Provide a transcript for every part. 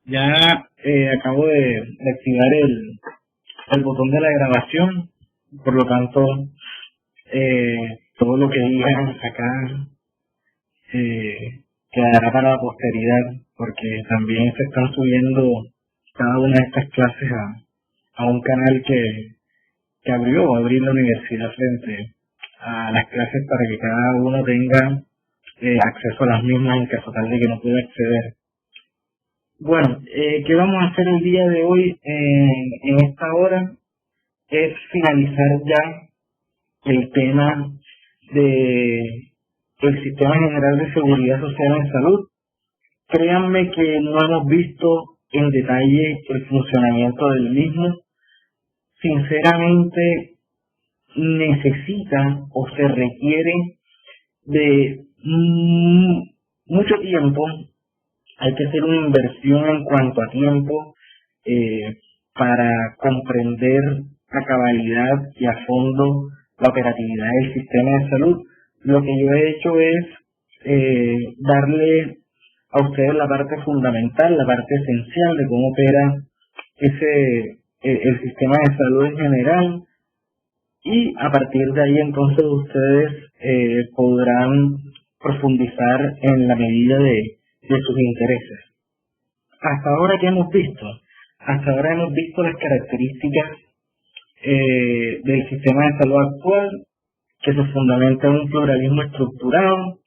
Ya acabo de activar el botón de la grabación, por lo tanto, todo lo que diga acá quedará para la posteridad, porque también se están subiendo cada una de estas clases a un canal que va a abrir la universidad frente a las clases para que cada uno tenga acceso a las mismas en caso tal de que no pueda acceder. Bueno, ¿qué vamos a hacer el día de hoy en esta hora? Es finalizar ya el tema del Sistema General de Seguridad Social en Salud. Créanme que no hemos visto en detalle el funcionamiento del mismo. Sinceramente, necesita o se requiere de mucho tiempo. Hay que hacer una inversión en cuanto a tiempo para comprender a cabalidad y a fondo la operatividad del sistema de salud. Lo que yo he hecho es darle a ustedes la parte fundamental, la parte esencial de cómo opera el sistema de salud en general, y a partir de ahí entonces ustedes podrán profundizar en la medida de sus intereses. Hasta ahora, ¿qué hemos visto? Hasta ahora hemos visto las características del sistema de salud actual, que se fundamenta en un pluralismo estructurado.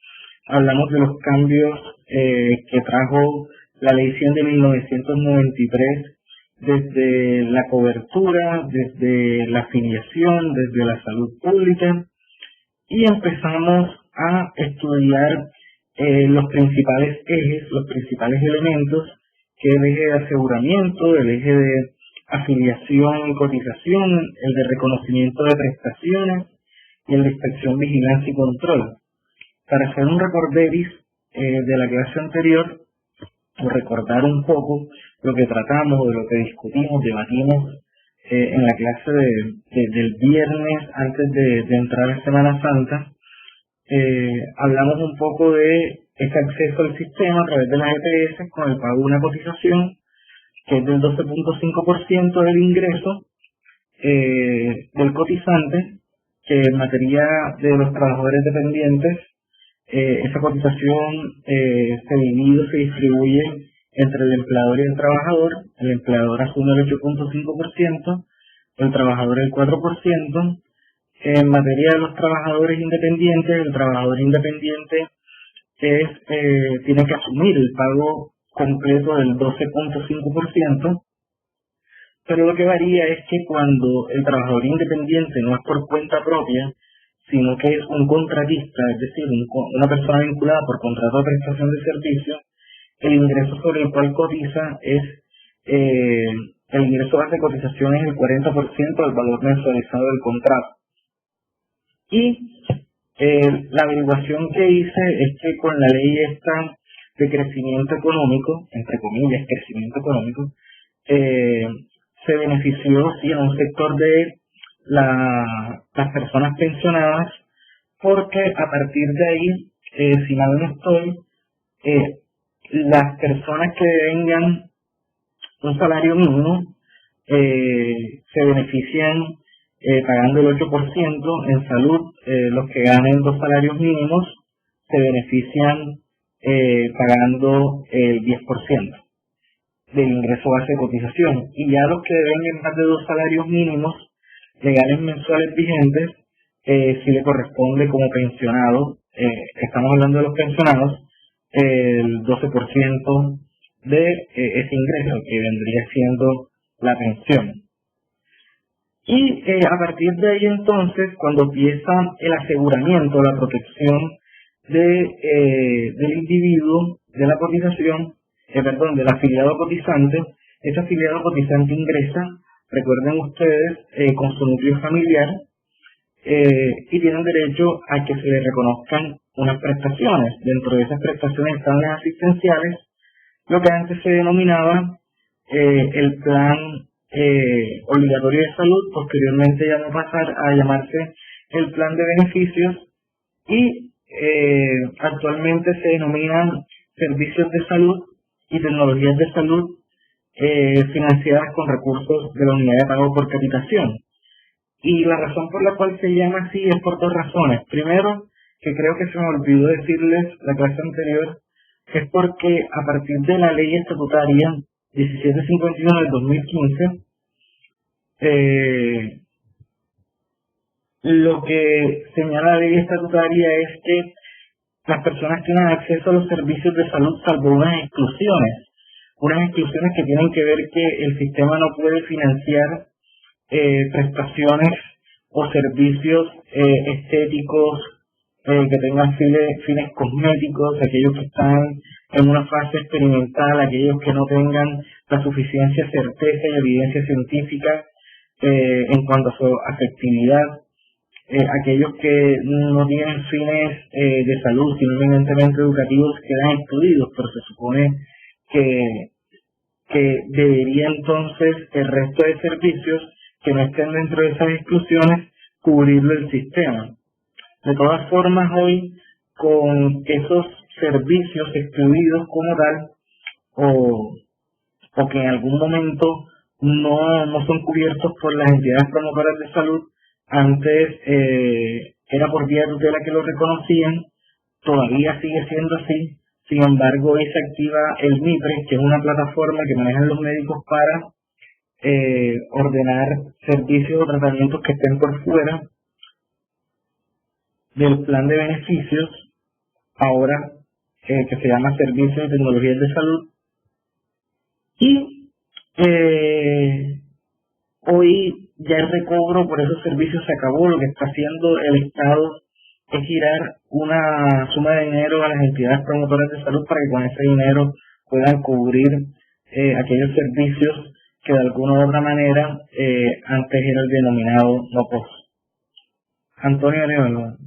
Hablamos de los cambios que trajo la Ley 100 de 1993, desde la cobertura, desde la afiliación, desde la salud pública, y empezamos a estudiar los principales ejes, los principales elementos, que es el eje de aseguramiento, el eje de afiliación y cotización, el de reconocimiento de prestaciones y el de inspección, vigilancia y control. Para hacer un recorderis de la clase anterior, o recordar un poco lo que tratamos, de lo que discutimos, debatimos en la clase del viernes antes de entrar a Semana Santa, hablamos un poco de ese acceso al sistema a través de las EPS con el pago de una cotización que es del 12.5% del ingreso del cotizante, que en materia de los trabajadores dependientes, esa cotización se distribuye entre el empleador y el trabajador. El empleador asume el 8.5%, el trabajador el 4%. En materia de los trabajadores independientes, el trabajador independiente tiene que asumir el pago completo del 12.5%, pero lo que varía es que cuando el trabajador independiente no es por cuenta propia, sino que es un contratista, es decir, una persona vinculada por contrato de prestación de servicio, el ingreso sobre el cual cotiza es el ingreso base de cotización es el 40% del valor mensualizado del contrato. Y la averiguación que hice es que con la ley esta de crecimiento económico, entre comillas, crecimiento económico, se benefició sí, a un sector de las personas pensionadas, porque a partir de ahí, si mal no estoy, las personas que vengan un salario mínimo se benefician pagando el 8%, en salud los que ganen 2 salarios mínimos se benefician pagando el 10% del ingreso base de cotización, y ya los que vengan más de 2 salarios mínimos legales mensuales vigentes si le corresponde como pensionado, estamos hablando de los pensionados, el 12% de ese ingreso que vendría siendo la pensión. Y a partir de ahí entonces, cuando empieza el aseguramiento, la protección del individuo, de la cotización, del afiliado cotizante, ese afiliado cotizante ingresa, recuerden ustedes, con su núcleo familiar, y tienen derecho a que se les reconozcan unas prestaciones. Dentro de esas prestaciones están las asistenciales, lo que antes se denominaba el plan obligatorio de salud, posteriormente ya va a pasar a llamarse el plan de beneficios, y actualmente se denominan servicios de salud y tecnologías de salud financiadas con recursos de la unidad de pago por capitación. Y la razón por la cual se llama así es por dos razones. Primero, que creo que se me olvidó decirles la clase anterior, es porque a partir de la ley estatutaria 1751 del 2015, lo que señala la ley estatutaria es que las personas tienen acceso a los servicios de salud salvo unas exclusiones que tienen que ver que el sistema no puede financiar prestaciones o servicios estéticos que tengan fines cosméticos, aquellos que están en una fase experimental, aquellos que no tengan la suficiencia certeza y evidencia científica en cuanto a su afectividad, aquellos que no tienen fines de salud, sino eminentemente educativos, quedan excluidos, pero se supone que debería entonces el resto de servicios que no estén dentro de esas exclusiones cubrirlo el sistema. De todas formas, hoy con esos servicios excluidos como tal, o que en algún momento no son cubiertos por las entidades promotoras de salud, antes era por vía de tutela que lo reconocían, todavía sigue siendo así. Sin embargo, hoy se activa el MIPRE, que es una plataforma que manejan los médicos para ordenar servicios o tratamientos que estén por fuera del plan de beneficios, ahora que se llama Servicios de Tecnologías de Salud. Y hoy ya el recobro por esos servicios se acabó. Lo que está haciendo el Estado es girar una suma de dinero a las entidades promotoras de salud para que con ese dinero puedan cubrir aquellos servicios que de alguna u otra manera antes era el denominado NOPOS. Antonio Arevalo.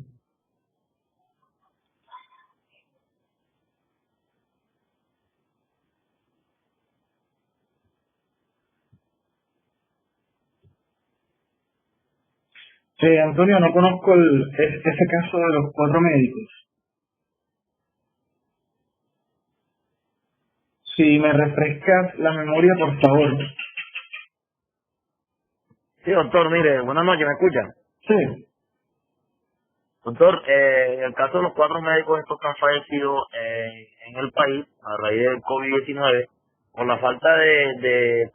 Antonio, no conozco ese caso de los 4 médicos. Si me refrescas la memoria, por favor. Sí, doctor, mire, buenas noches, ¿me escuchan? Sí. Doctor, en el caso de los 4 médicos estos que han fallecido en el país a raíz del COVID-19, por la falta de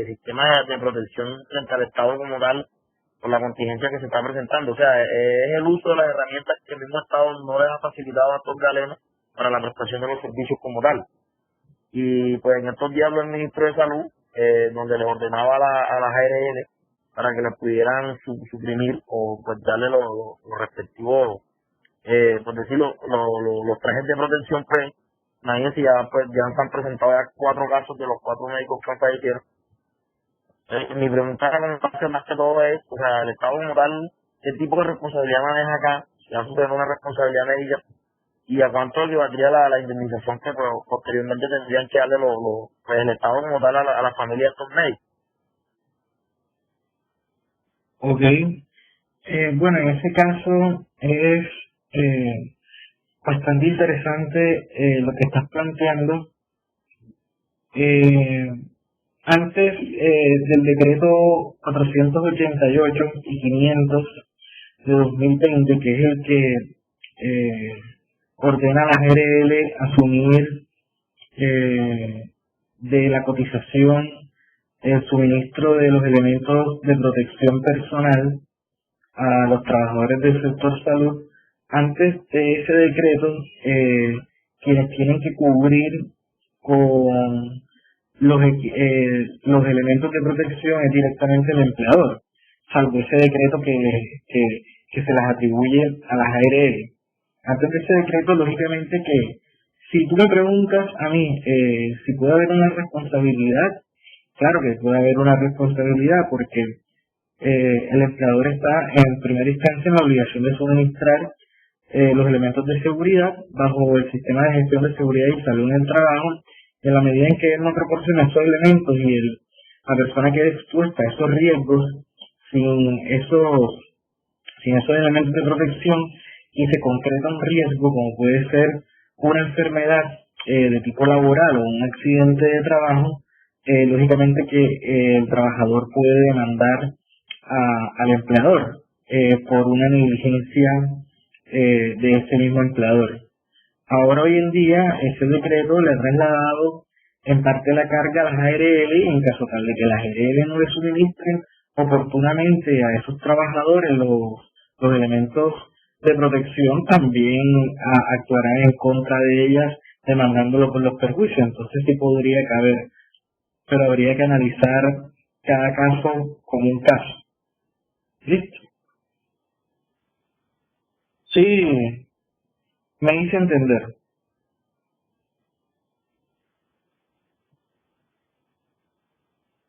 sistema de protección frente al Estado como tal, por la contingencia que se está presentando. O sea, es el uso de las herramientas que el mismo Estado no les ha facilitado a estos galenos para la prestación de los servicios como tal. Y pues en estos días habló el ministro de Salud, donde les ordenaba a las ARL para que les pudieran suprimir o pues darle los respectivos, por decirlo, los trajes de protección. Pues imagínense, ya se han presentado ya 4 casos de los 4 médicos que han fallecido. Mi pregunta más que todo es, o sea, el Estado como tal, ¿qué tipo de responsabilidad maneja acá? Si va a suceder una responsabilidad médica, ¿y a cuánto equivaldría la indemnización que posteriormente tendrían que darle pues el Estado como tal a la familia de estos médicos? Ok. Bueno, en ese caso es bastante interesante lo que estás planteando. Antes del decreto 488 y 500 de 2020, que es el que ordena a la ARL asumir de la cotización el suministro de los elementos de protección personal a los trabajadores del sector salud. Antes de ese decreto, quienes tienen que cubrir con los elementos de protección es directamente el empleador, salvo ese decreto que se las atribuye a las ARL. Antes de ese decreto, lógicamente que si tú me preguntas a mí si puede haber una responsabilidad, claro que puede haber una responsabilidad, porque el empleador está en primera instancia en la obligación de suministrar los elementos de seguridad bajo el sistema de gestión de seguridad y salud en el trabajo. En la medida en que él no proporciona esos elementos y la persona queda expuesta a esos riesgos sin esos elementos de protección y se concreta un riesgo como puede ser una enfermedad de tipo laboral o un accidente de trabajo, lógicamente que el trabajador puede demandar al empleador por una negligencia de ese mismo empleador. Ahora hoy en día ese decreto le ha trasladado en parte la carga a las ARL y en caso tal de que las ARL no le suministren oportunamente a esos trabajadores los elementos de protección, también actuarán en contra de ellas demandándolo por los perjuicios. Entonces sí podría caber, pero habría que analizar cada caso como un caso. ¿Listo? Sí, me hice entender.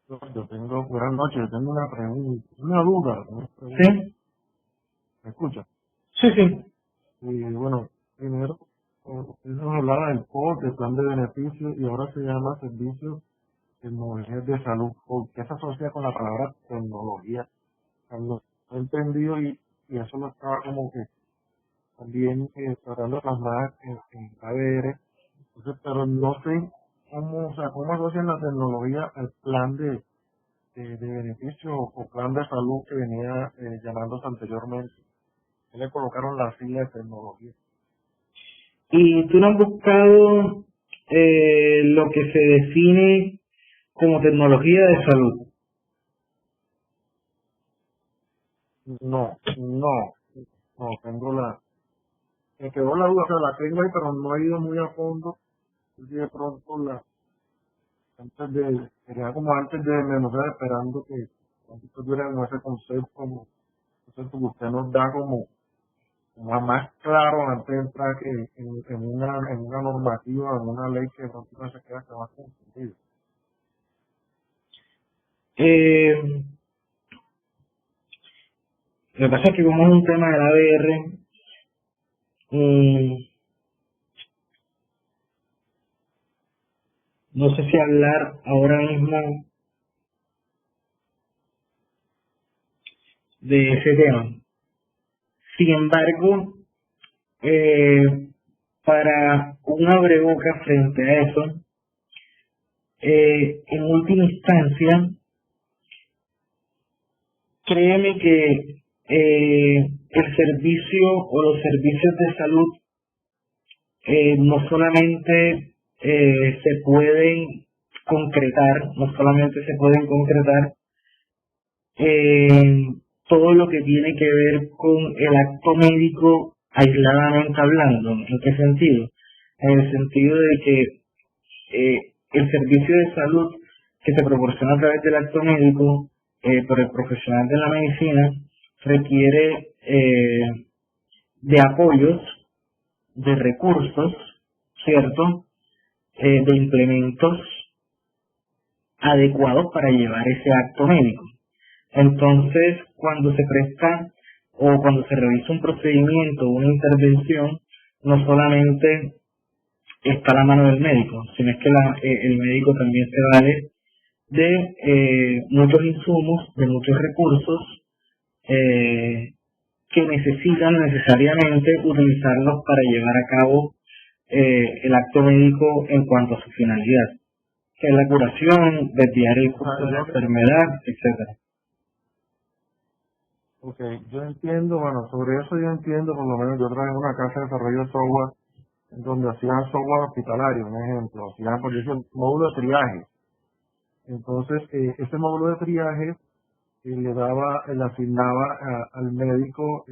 Buenas noches, yo tengo una pregunta, una duda. ¿Sí? ¿Me escucha? Sí, sí. Y bueno, primero, usted nos hablaba del POT, del plan de beneficios, y ahora se llama Servicios Tecnologías de Salud. ¿Por qué se asocia con la palabra tecnología? Cuando he entendido y eso lo estaba como que también tratando de plasmar en ABR, entonces, pero no sé cómo, o sea, cómo asocian la tecnología al plan de beneficio o plan de salud que venía llamándose anteriormente. Le colocaron la sigla de tecnología. ¿Y tú no has buscado lo que se define como tecnología de salud? No, tengo me quedó la duda, o sea, la tengo ahí, pero no he ido muy a fondo. Y de pronto sería como antes de memorizar, esperando que tuviéramos ese concepto que usted nos da como más claro antes de entrar que en una normativa, en una ley que no se queda más confundido. Eh, lo que pasa es que como es un tema del ABR, no sé si hablar ahora mismo de ese tema. Sin embargo, para un abreboca frente a eso, en última instancia, créeme que el servicio o los servicios de salud no solamente se pueden concretar en todo lo que tiene que ver con el acto médico aisladamente hablando. ¿En qué sentido? En el sentido de que el servicio de salud que se proporciona a través del acto médico por el profesional de la medicina requiere de apoyos, de recursos, ¿cierto? De implementos adecuados para llevar ese acto médico. Entonces, cuando se presta o cuando se realiza un procedimiento, una intervención, no solamente está a la mano del médico, sino es que el médico también se vale de muchos insumos, de muchos recursos que necesitan necesariamente utilizarlos para llevar a cabo el acto médico en cuanto a su finalidad, que es la curación, desviar el curso de la enfermedad, etcétera. Ok, yo entiendo, bueno, sobre eso yo entiendo, por lo menos yo trabajé en una casa de desarrollo de software donde hacían software hospitalario, un ejemplo, hacían, por ejemplo, módulo de triaje. Entonces, ese módulo de triaje le asignaba al médico,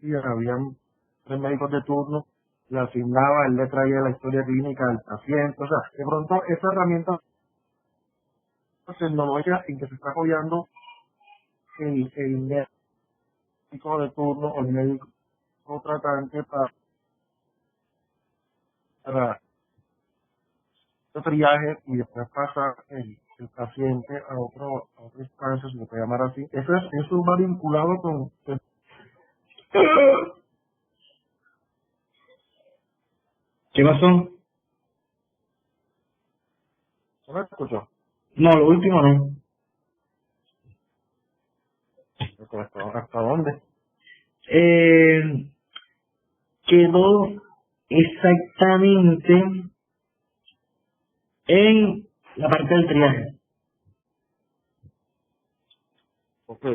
y habían 3 médicos de turno, le asignaba, él le traía la historia clínica del paciente, o sea, de pronto esa herramienta tecnológica en que se está apoyando el médico de turno o el médico tratante para el triaje y después pasa el paciente a otra instancia, se le puede llamar así. Eso va vinculado con... ¿Qué pasó? ¿Se me escuchó? No, lo último no. ¿Hasta dónde? Quedó exactamente en la parte del triaje. Ok.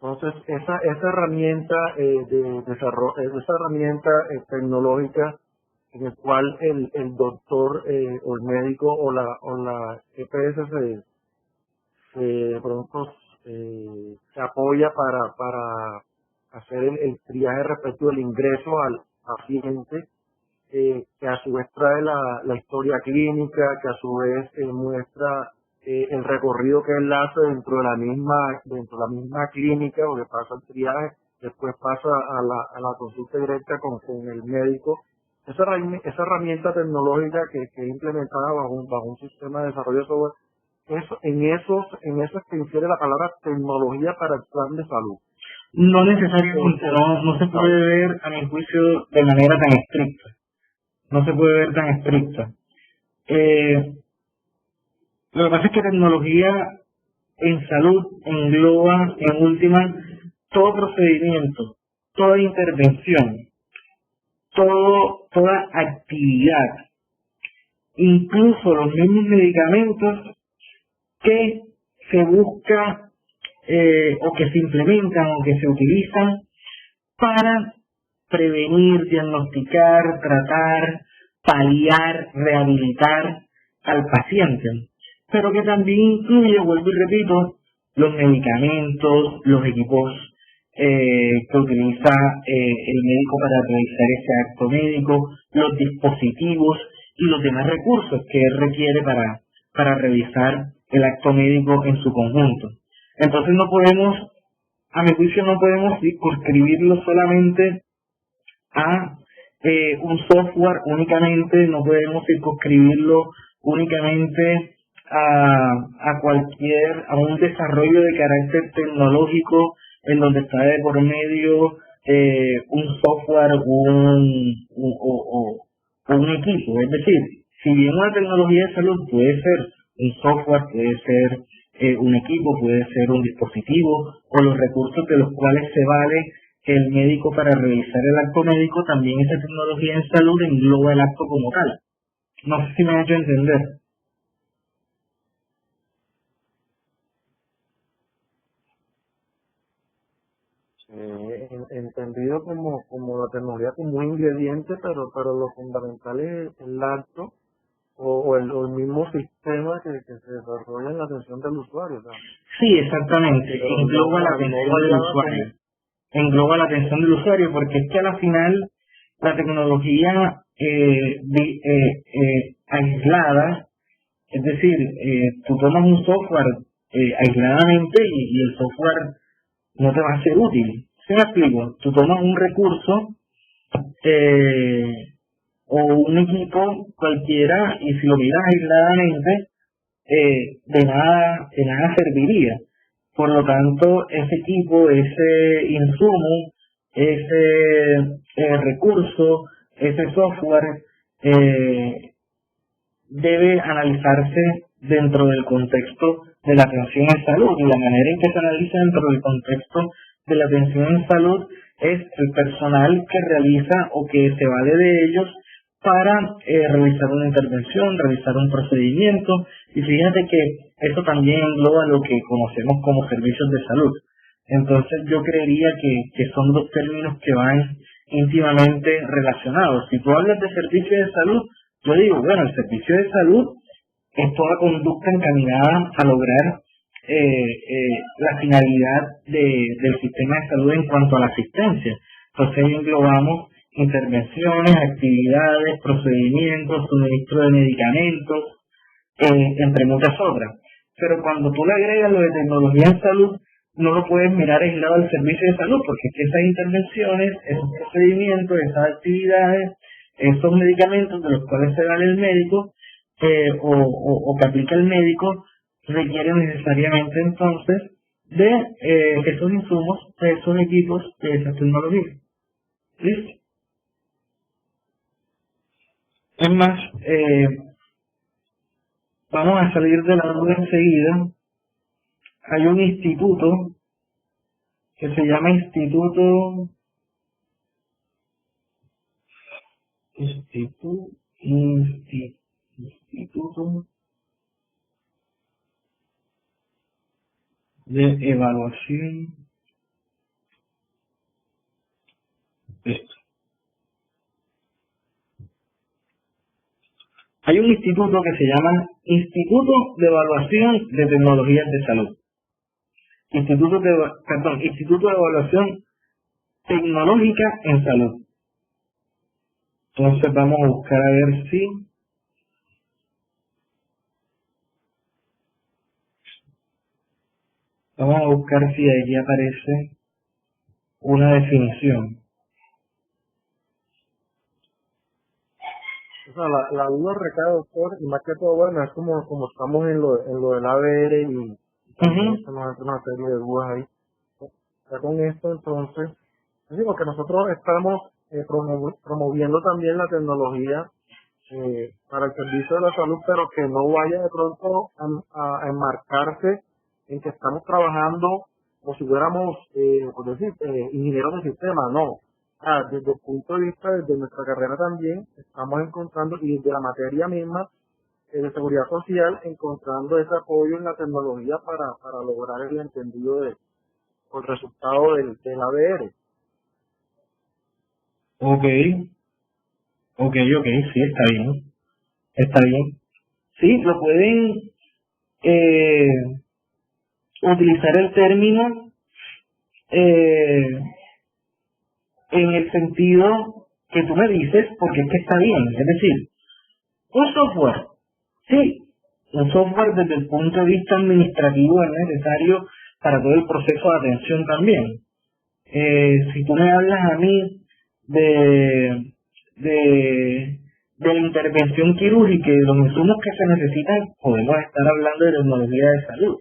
Entonces, esa herramienta de desarrollo, esa herramienta tecnológica en el cual el doctor o el médico o la EPS de pronto se apoya para hacer el triaje respecto del ingreso al paciente, que a su vez trae la historia clínica, que a su vez muestra el recorrido que él hace dentro de la misma clínica, donde pasa el triaje, después pasa a la consulta directa con el médico. Esa herramienta tecnológica que es implementada bajo un sistema de desarrollo de software, en eso es que infiere la palabra tecnología para el plan de salud. No necesariamente, no se puede ver, a mi juicio, de manera tan estricta. No se puede ver tan estricta. Lo que pasa es que tecnología en salud engloba, en última, todo procedimiento, toda intervención, toda actividad, incluso los mismos medicamentos que se busca o que se implementan o que se utilizan para prevenir, diagnosticar, tratar, paliar, rehabilitar al paciente, pero que también incluye, vuelvo y repito, los medicamentos, los equipos que utiliza el médico para realizar ese acto médico, los dispositivos y los demás recursos que él requiere para realizar el acto médico en su conjunto. Entonces a mi juicio no podemos circunscribirlo solamente a un software únicamente, no podemos circunscribirlo únicamente a un desarrollo de carácter tecnológico en donde está de por medio un software o un equipo. Es decir, si bien una tecnología de salud puede ser un software, puede ser un equipo, puede ser un dispositivo o los recursos de los cuales se vale el médico para realizar el acto médico, también esa tecnología en salud engloba el acto como tal. No sé si me ha hecho entender. Entendido como la tecnología como un ingrediente, pero lo fundamental es el acto o el mismo sistema que se desarrolla en la atención del usuario. ¿Sabes? Sí, exactamente. Engloba la atención del usuario. Engloba la atención del usuario, porque es que a la final la tecnología aislada, es decir, tú tomas un software aisladamente y el software no te va a ser útil. ¿Sí me explico? Tú tomas un recurso o un equipo cualquiera y si lo miras aisladamente, de nada serviría. Por lo tanto, ese equipo, ese insumo, ese recurso, ese software, debe analizarse dentro del contexto de la atención en salud, y la manera en que se analiza dentro del contexto de la atención en salud es el personal que realiza o que se vale de ellos para realizar una intervención, realizar un procedimiento, y fíjate que eso también engloba lo que conocemos como servicios de salud. Entonces yo creería que son dos términos que van íntimamente relacionados. Si tú hablas de servicio de salud, yo digo, bueno, el servicio de salud es toda conducta encaminada a lograr la finalidad del sistema de salud en cuanto a la asistencia. Entonces ahí englobamos intervenciones, actividades, procedimientos, suministro de medicamentos, entre muchas otras. Pero cuando tú le agregas lo de tecnología en salud, no lo puedes mirar aislado al servicio de salud, porque es que esas intervenciones, esos procedimientos, esas actividades, esos medicamentos de los cuales se vale el médico o que aplica el médico, requieren necesariamente entonces de esos insumos, de esos equipos, de esas tecnologías. ¿Listo? Es más, vamos a salir de la duda enseguida. Hay un instituto que se llama Instituto de evaluación. Esto. Hay un instituto que se llama Instituto de Evaluación de Tecnologías de Salud. Instituto de Evaluación Tecnológica en Salud. Entonces vamos a buscar a ver si allí aparece una definición. O sea, la duda recae, doctor, y más que todo, bueno, es como estamos en lo del ABR y también se nos entra una serie de dudas ahí. Ya con esto, entonces, digo que nosotros estamos promoviendo también la tecnología para el servicio de la salud, pero que no vaya de pronto a enmarcarse en que estamos trabajando como si fuéramos, por decir, ingenieros de sistema, no. Desde el punto de vista, desde nuestra carrera también, estamos encontrando, y desde la materia misma de seguridad social, encontrando ese apoyo en la tecnología para lograr el entendido el resultado del ABR. Ok, sí, está bien. Sí, lo pueden utilizar el término en el sentido que tú me dices, porque es que está bien. Es decir, un software, sí, un software desde el punto de vista administrativo es necesario para todo el proceso de atención también. Si tú me hablas a mí de la intervención quirúrgica y de los insumos que se necesitan, podemos estar hablando de tecnología de salud,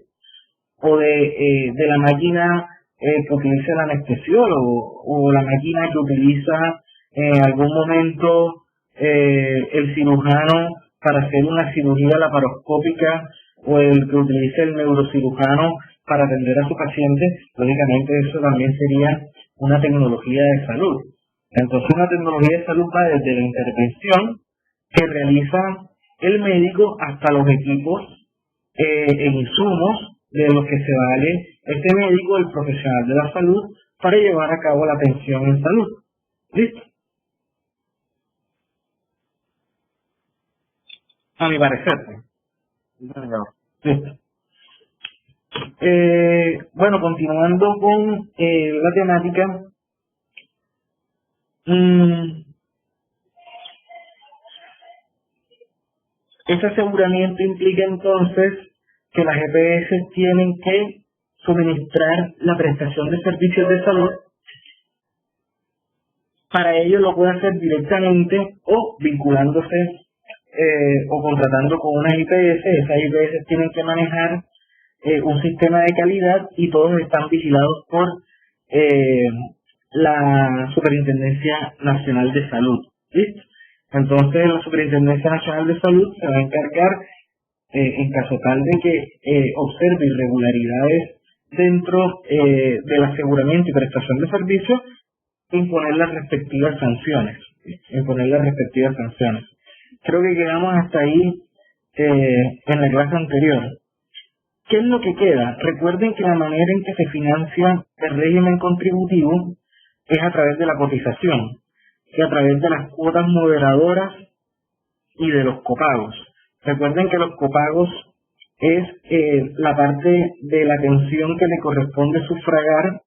o de la máquina que utiliza el anestesiólogo, o la máquina que utiliza en algún momento el cirujano para hacer una cirugía laparoscópica, o el que utiliza el neurocirujano para atender a su paciente. Lógicamente eso también sería una tecnología de salud. Entonces una tecnología de salud va desde la intervención que realiza el médico hasta los equipos e insumos de los que se vale este médico, el profesional de la salud, para llevar a cabo la atención en salud. ¿Listo? A mi parecer. Listo. Bueno, continuando con la temática, ese aseguramiento implica entonces que las EPS tienen que suministrar la prestación de servicios de salud. Para ello lo puede hacer directamente o vinculándose o contratando con una IPS. Esas IPS tienen que manejar un sistema de calidad y todos están vigilados por la Superintendencia Nacional de Salud. ¿Listo? Entonces la Superintendencia Nacional de Salud se va a encargar, en caso tal de que observe irregularidades dentro del aseguramiento y prestación de servicios, imponer las respectivas sanciones. Creo que quedamos hasta ahí en la clase anterior. ¿Qué es lo que queda? Recuerden que la manera en que se financia el régimen contributivo es a través de la cotización y a través de las cuotas moderadoras y de los copagos. Recuerden que los copagos es la parte de la atención que le corresponde sufragar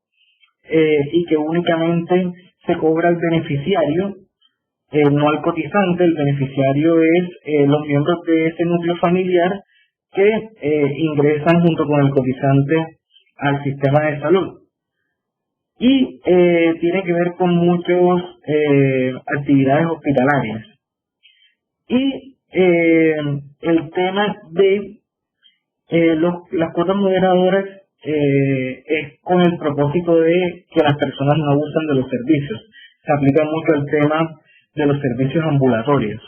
y que únicamente se cobra al beneficiario, no al cotizante. El beneficiario es los miembros de ese núcleo familiar que ingresan junto con el cotizante al sistema de salud. Y tiene que ver con muchas actividades hospitalarias. Y el tema de las cuotas moderadoras es con el propósito de que las personas no abusan de los servicios. Se aplica mucho el tema de los servicios ambulatorios.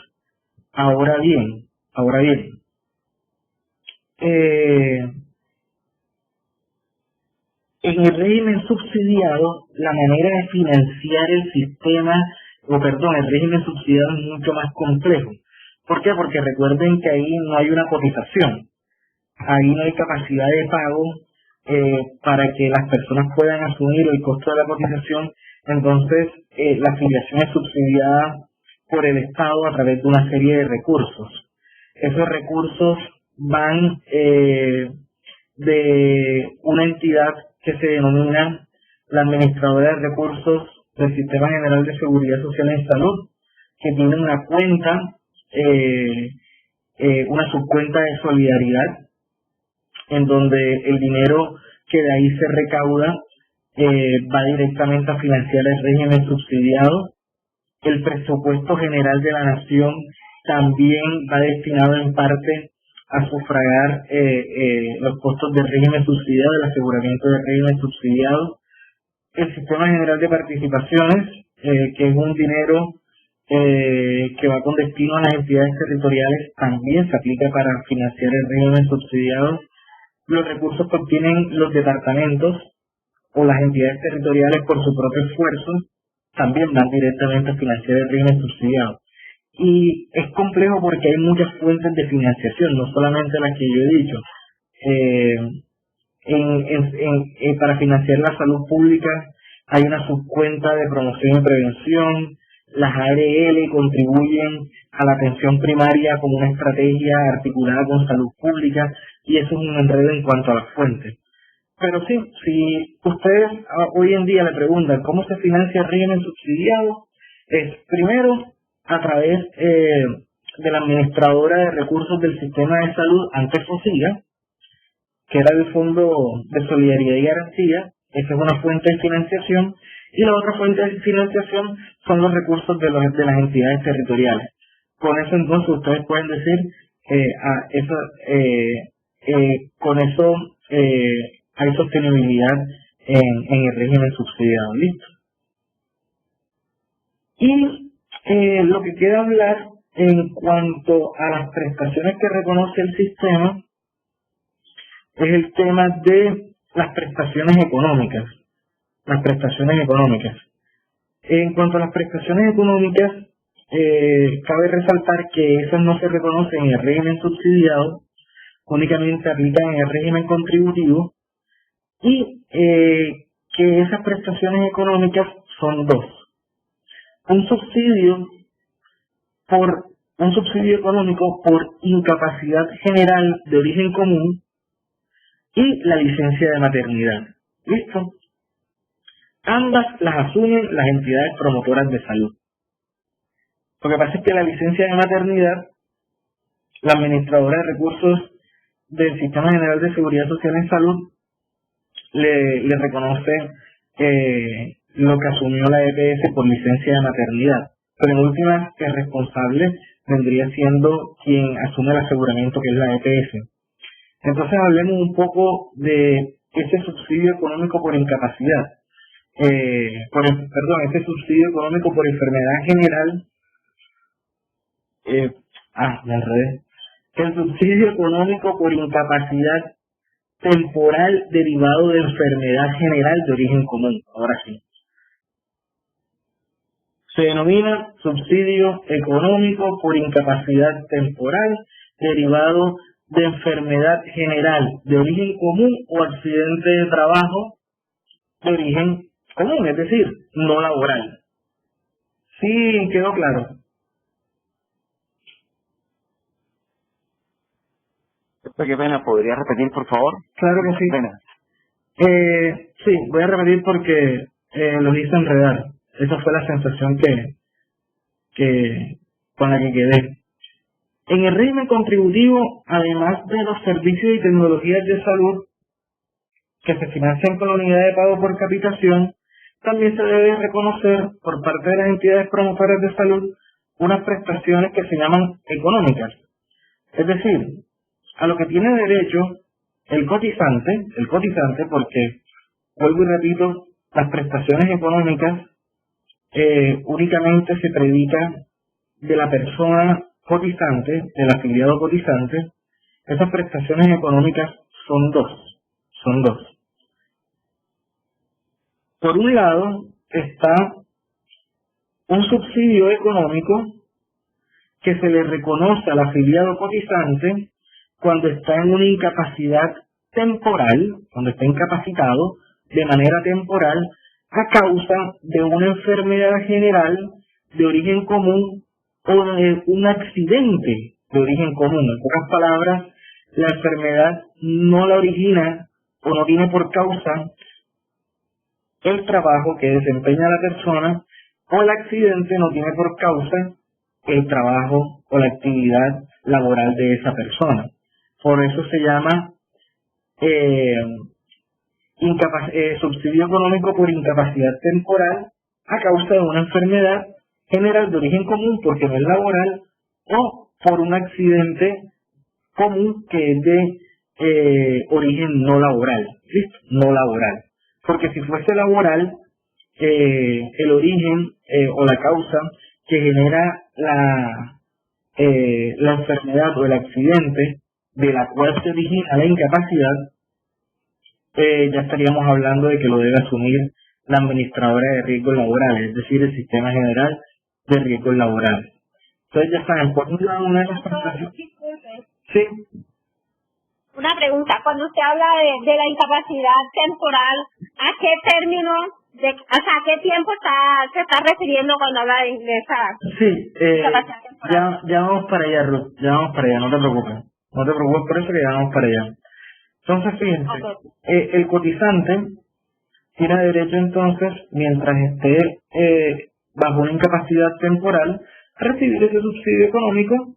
Ahora bien, en el régimen subsidiado, la manera de financiar el sistema, el régimen subsidiado es mucho más complejo. ¿Por qué? Porque recuerden que ahí no hay una cotización, ahí no hay capacidad de pago para que las personas puedan asumir el costo de la cotización. Entonces, la afiliación es subsidiada por el Estado a través de una serie de recursos. Esos recursos van de una entidad que se denomina la Administradora de Recursos del Sistema General de Seguridad Social en Salud, que tiene una cuenta, una subcuenta de solidaridad, en donde el dinero que de ahí se recauda va directamente a financiar el régimen subsidiado. El presupuesto general de la nación también va destinado en parte a sufragar los costos del régimen subsidiado, del aseguramiento del régimen subsidiado. El sistema general de participaciones, que es un dinero que va con destino a las entidades territoriales, también se aplica para financiar el régimen subsidiado. Los recursos que obtienen los departamentos o las entidades territoriales por su propio esfuerzo también van directamente a financiar el régimen subsidiado. Y es complejo porque hay muchas fuentes de financiación, no solamente las que yo he dicho. Para financiar la salud pública hay una subcuenta de promoción y prevención. Las ARL contribuyen a la atención primaria como una estrategia articulada con salud pública, y eso es un enredo en cuanto a las fuentes. Pero sí, si ustedes hoy en día le preguntan cómo se financia el régimen subsidiado, es primero a través de la Administradora de Recursos del Sistema de Salud, antes FOSIGA, que era el Fondo de Solidaridad y Garantía. Esa es una fuente de financiación, y la otra fuente de financiación son los recursos de las entidades territoriales. Con eso entonces ustedes pueden decir, con eso hay sostenibilidad en el régimen subsidiado. ¿Listo? Y lo que quiero hablar en cuanto a las prestaciones que reconoce el sistema es el tema de las prestaciones económicas. Las prestaciones económicas. En cuanto a las prestaciones económicas, cabe resaltar que esas no se reconocen en el régimen subsidiado, únicamente aplican en el régimen contributivo, y que esas prestaciones económicas son dos: un subsidio económico por incapacidad general de origen común y la licencia de maternidad. ¿Listo? Ambas las asumen las entidades promotoras de salud. Lo que pasa es que la licencia de maternidad, la Administradora de Recursos del Sistema General de Seguridad Social en Salud le reconoce lo que asumió la EPS por licencia de maternidad. Pero en última, el responsable vendría siendo quien asume el aseguramiento, que es la EPS. Entonces hablemos un poco de ese subsidio económico por incapacidad. Ese subsidio económico por enfermedad general. Me enredé. El subsidio económico por incapacidad temporal derivado de enfermedad general de origen común. Ahora sí. Se denomina subsidio económico por incapacidad temporal derivado de enfermedad general de origen común o accidente de trabajo de origen común, es decir, no laboral. ¿Sí quedó claro? Qué pena, ¿podría repetir, por favor? Claro que sí. Pena. Sí, voy a repetir porque lo hice enredar. Esa fue la sensación con la que quedé. En el régimen contributivo, además de los servicios y tecnologías de salud que se financian con la unidad de pago por capitación, también se debe reconocer por parte de las entidades promotoras de salud unas prestaciones que se llaman económicas. Es decir, a lo que tiene derecho el cotizante, porque, vuelvo y repito, las prestaciones económicas únicamente se predica de la persona cotizante, del afiliado cotizante. Esas prestaciones económicas son dos. Por un lado está un subsidio económico que se le reconoce al afiliado cotizante cuando está en una incapacidad temporal, cuando está incapacitado de manera temporal a causa de una enfermedad general de origen común o de un accidente de origen común. En pocas palabras, la enfermedad no la origina o no tiene por causa el trabajo que desempeña la persona, o el accidente no tiene por causa el trabajo o la actividad laboral de esa persona. Por eso se llama subsidio económico por incapacidad temporal a causa de una enfermedad general de origen común, porque no es laboral, o por un accidente común que es de origen no laboral. ¿Listo? No laboral. Porque si fuese laboral, el origen o la causa que genera la enfermedad o el accidente de la cual se origina la incapacidad, ya estaríamos hablando de que lo debe asumir la administradora de riesgos laborales, es decir, el Sistema General de Riesgos Laborales. Entonces ya saben, por un lado, una de las prestaciones... Sí. Una pregunta, cuando usted habla de la incapacidad temporal, ¿a qué término, a qué tiempo se está refiriendo cuando habla de esa incapacidad temporal? Ya vamos para allá, Ruth, ya vamos para allá, no te preocupes. No te preocupes por eso, que ya vamos para allá. Entonces, fíjense, okay. El cotizante tiene derecho entonces, mientras esté bajo una incapacidad temporal, a recibir ese subsidio económico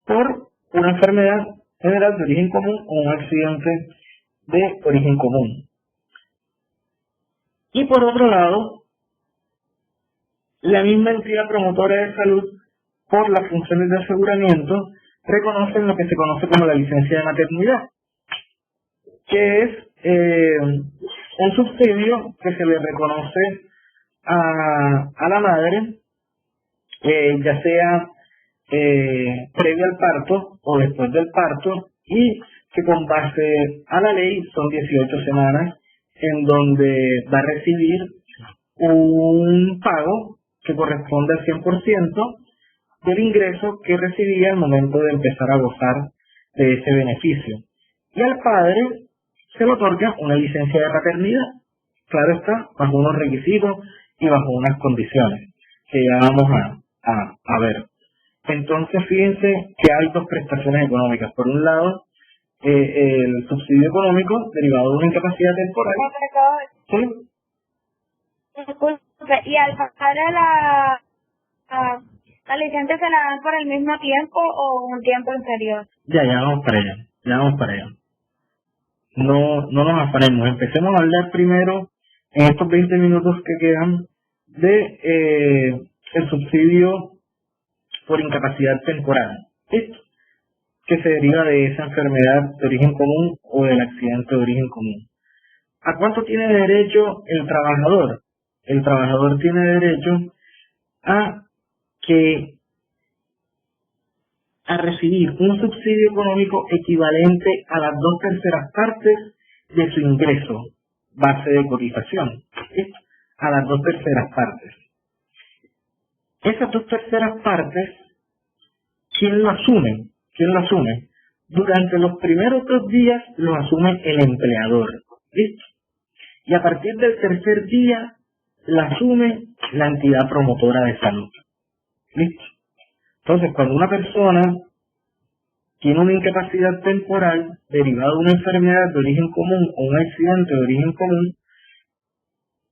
por una enfermedad general de origen común o un accidente de origen común. Y por otro lado, la misma entidad promotora de salud, por las funciones de aseguramiento, reconocen lo que se conoce como la licencia de maternidad, que es un subsidio que se le reconoce a la madre, ya sea previo al parto o después del parto, y que con base a la ley son 18 semanas en donde va a recibir un pago que corresponde al 100% del ingreso que recibía al momento de empezar a gozar de ese beneficio. Y al padre se le otorga una licencia de paternidad, claro está, bajo unos requisitos y bajo unas condiciones que ya vamos a ver. Entonces, fíjense que hay dos prestaciones económicas. Por un lado, el subsidio económico derivado de una incapacidad temporal. ¿Sí? Y al pasar a la licencia se la dan por el mismo tiempo o un tiempo inferior. Ya vamos para allá. No nos afanemos. Empecemos a hablar primero, en estos 20 minutos que quedan, de el subsidio por incapacidad temporal, ¿listo? Que se deriva de esa enfermedad de origen común o del accidente de origen común. ¿A cuánto tiene derecho el trabajador? El trabajador tiene derecho a recibir un subsidio económico equivalente a las 2/3 partes de su ingreso base de cotización, ¿listo? A las 2/3 partes. Esas 2/3 partes, ¿quién lo asume? Durante los primeros 2 días lo asume el empleador, ¿listo? Y a partir del tercer día la asume la entidad promotora de salud, ¿listo? Entonces, cuando una persona tiene una incapacidad temporal derivada de una enfermedad de origen común o un accidente de origen común,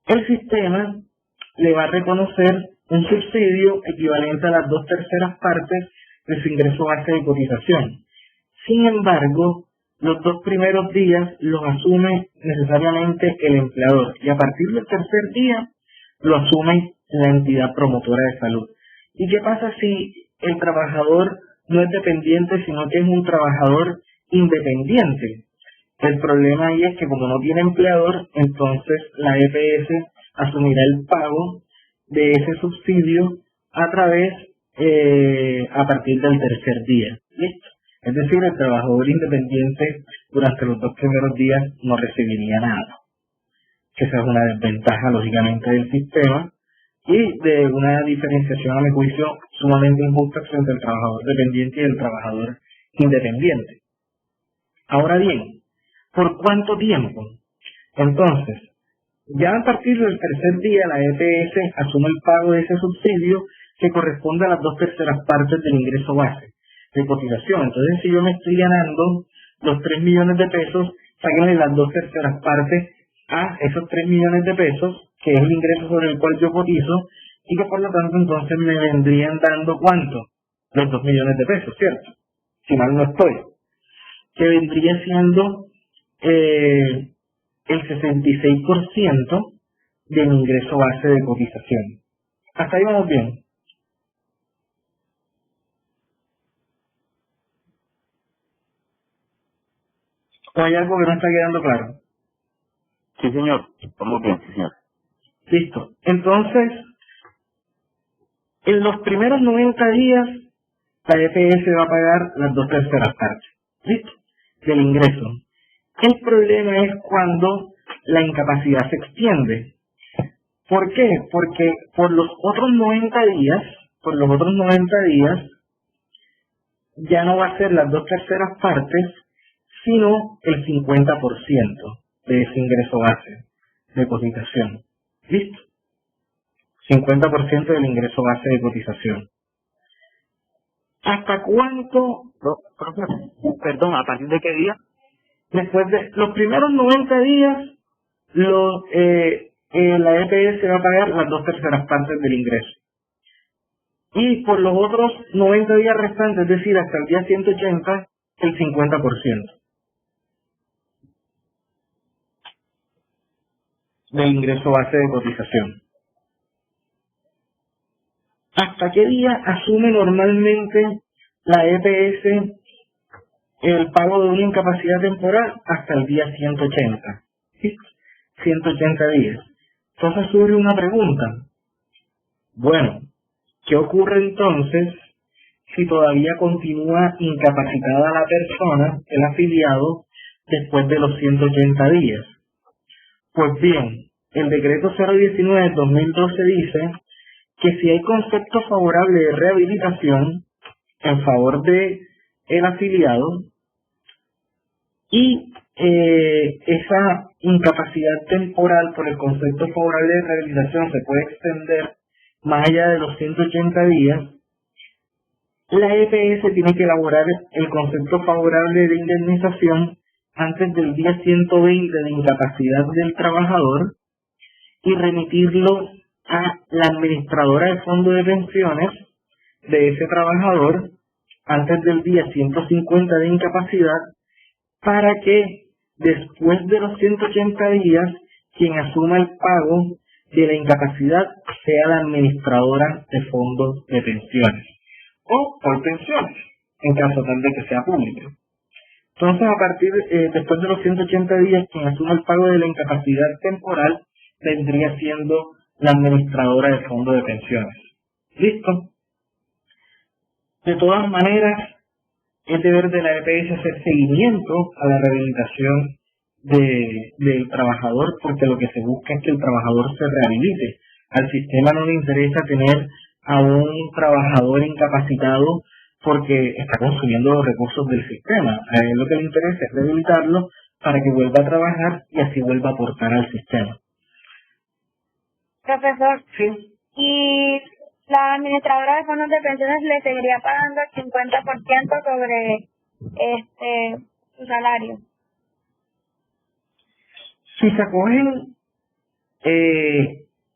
el sistema le va a reconocer un subsidio equivalente a las 2/3 partes de su ingreso base de cotización. Sin embargo, los 2 primeros días los asume necesariamente el empleador y a partir del tercer día lo asume la entidad promotora de salud. ¿Y qué pasa si el trabajador no es dependiente, sino que es un trabajador independiente? El problema ahí es que como no tiene empleador, entonces la EPS asumirá el pago de ese subsidio a partir del tercer día. ¿Listo? Es decir, el trabajador independiente durante los 2 primeros días no recibiría nada. Que esa es una desventaja, lógicamente, del sistema y de una diferenciación, a mi juicio, sumamente injusta entre el trabajador dependiente y el trabajador independiente. Ahora bien, ¿Por cuánto tiempo? Entonces, ya a partir del tercer día la EPS asume el pago de ese subsidio que corresponde a las 2/3 partes del ingreso base de cotización. Entonces, si yo me estoy ganando los 3 millones de pesos, sáquenle las 2/3 partes a esos 3 millones de pesos, que es el ingreso sobre el cual yo cotizo, y que por lo tanto entonces me vendrían dando ¿cuánto? Los 2 millones de pesos, ¿cierto? Si mal no estoy. Que vendría siendo el 66% del ingreso base de cotización. Hasta ahí vamos bien. ¿O hay algo que no está quedando claro? Sí, señor. Estamos bien, sí, señor. Listo. Entonces, en los primeros 90 días, la EPS va a pagar las 2/3 partes. ¿Listo? Del ingreso. El problema es cuando la incapacidad se extiende. ¿Por qué? Porque por los otros 90 días, ya no va a ser las 2/3 partes, sino el 50% de ese ingreso base de cotización. ¿Listo? 50% del ingreso base de cotización. ¿Hasta cuánto? Perdón, ¿a partir de qué día? Después de los primeros 90 días, la EPS va a pagar las 2/3 partes del ingreso. Y por los otros 90 días restantes, es decir, hasta el día 180, el 50% del ingreso base de cotización. ¿Hasta qué día asume normalmente la EPS el pago de una incapacidad temporal? Hasta el día 180. ¿Sí? 180 días. Entonces surge una pregunta. Bueno, ¿qué ocurre entonces si todavía continúa incapacitada la persona, el afiliado, después de los 180 días? Pues bien, el decreto 019/2012 dice que si hay concepto favorable de rehabilitación en favor de el afiliado y esa incapacidad temporal por el concepto favorable de rehabilitación se puede extender más allá de los 180 días, la EPS tiene que elaborar el concepto favorable de indemnización antes del día 120 de incapacidad del trabajador y remitirlo a la administradora de fondo de pensiones de ese trabajador antes del día 150 de incapacidad, para que después de los 180 días quien asuma el pago de la incapacidad sea la administradora de fondos de pensiones o por pensiones, en caso tal de que sea público. Entonces, después de los 180 días, quien asuma el pago de la incapacidad temporal vendría siendo la administradora de fondo de pensiones. ¿Listo? De todas maneras, es deber de la EPS hacer seguimiento a la rehabilitación del trabajador, porque lo que se busca es que el trabajador se rehabilite. Al sistema no le interesa tener a un trabajador incapacitado porque está consumiendo los recursos del sistema. A él lo que le interesa es rehabilitarlo para que vuelva a trabajar y así vuelva a aportar al sistema. Profesor, Sí. ¿y la administradora de fondos de pensiones le seguiría pagando el 50% sobre su salario? Si se acogen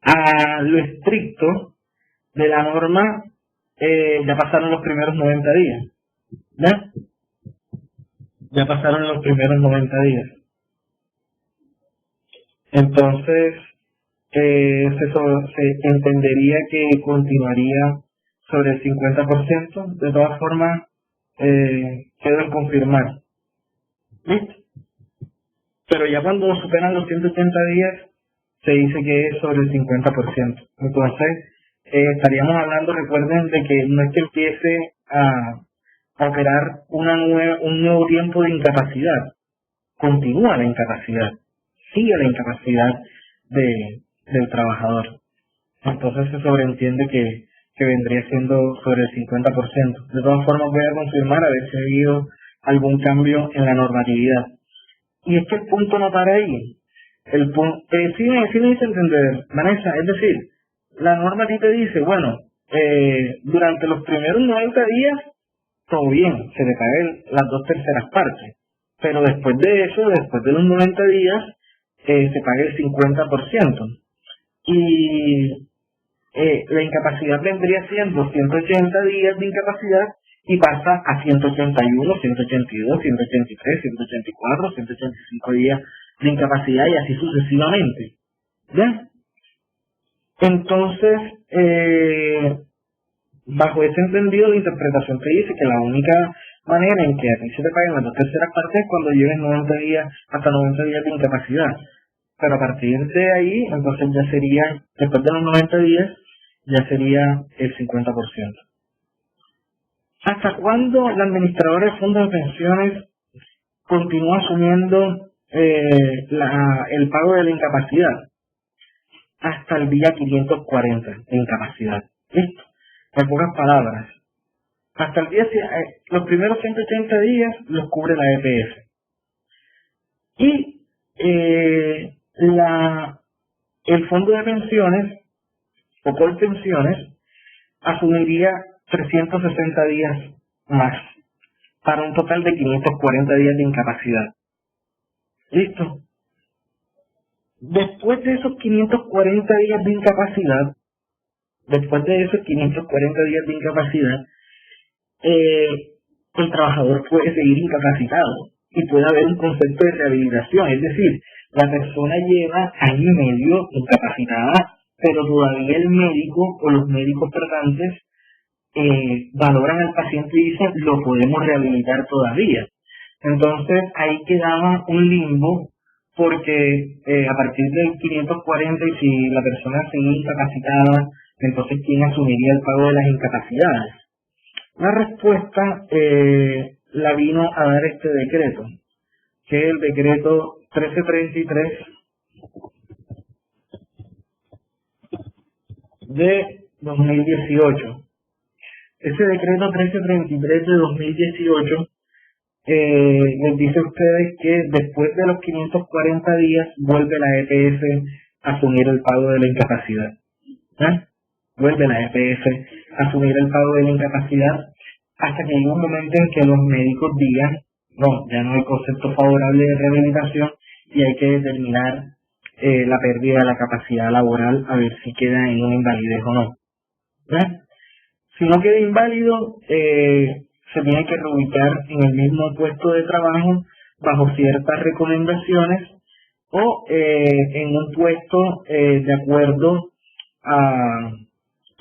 a lo estricto de la norma, ya pasaron los primeros 90 días. ¿Ves? Ya pasaron los primeros 90 días. Entonces, se entendería que continuaría sobre el 50%. De todas formas, quedó en confirmar. ¿Listo? Pero ya cuando superan los 180 días, se dice que es sobre el 50%. Entonces, estaríamos hablando, recuerden, de que no es que empiece a operar un nuevo tiempo de incapacidad. Continúa la incapacidad. Sigue la incapacidad del trabajador. Entonces se sobreentiende que vendría siendo sobre el 50%. De todas formas, voy a confirmar a ver si ha habido algún cambio en la normatividad. Y es que el punto no para ahí. El punto, sí me hice entender, Vanessa, es decir, la norma a ti te dice, bueno, durante los primeros 90 días, todo bien, se le pagan las 2/3 partes. Pero después de eso, después de los 90 días, se paga el 50%. Y la incapacidad vendría siendo 180 días de incapacidad y pasa a 181, 182, 183, 184, 185 días de incapacidad y así sucesivamente. ¿Ya? Entonces, bajo ese entendido, la interpretación te dice que la única manera en que a ti se te paguen las 2/3 partes es cuando lleves 90 días, hasta 90 días de incapacidad. Pero a partir de ahí, entonces ya sería, después de los 90 días, ya sería el 50%. ¿Hasta cuándo la administradora de fondos de pensiones continúa asumiendo el pago de la incapacidad? Hasta el día 540 de incapacidad. ¿Listo? En pocas palabras, hasta el día, los primeros 180 días los cubre la EPS. Y el fondo de pensiones, o Colpensiones, asumiría 360 días más, para un total de 540 días de incapacidad. ¿Listo? Después de esos 540 días de incapacidad, el trabajador puede seguir incapacitado y puede haber un concepto de rehabilitación, es decir, la persona lleva año y medio incapacitada, pero todavía el médico o los médicos tratantes valoran al paciente y dicen, lo podemos rehabilitar todavía. Entonces ahí quedaba un limbo, porque a partir del 540, y si la persona sigue incapacitada, entonces ¿quién asumiría el pago de las incapacidades? La respuesta la vino a dar este decreto, que es el decreto 1333 de 2018. Ese decreto 1333 de 2018 les dice a ustedes que después de los 540 días vuelve la EPS a asumir el pago de la incapacidad. ¿Eh? Vuelve la EPS a asumir el pago de la incapacidad hasta que llegue un momento en que los médicos digan, no, ya no hay concepto favorable de rehabilitación y hay que determinar la pérdida de la capacidad laboral a ver si queda en una invalidez o no. ¿Eh? Si no queda inválido, se tiene que reubicar en el mismo puesto de trabajo bajo ciertas recomendaciones o en un puesto de acuerdo a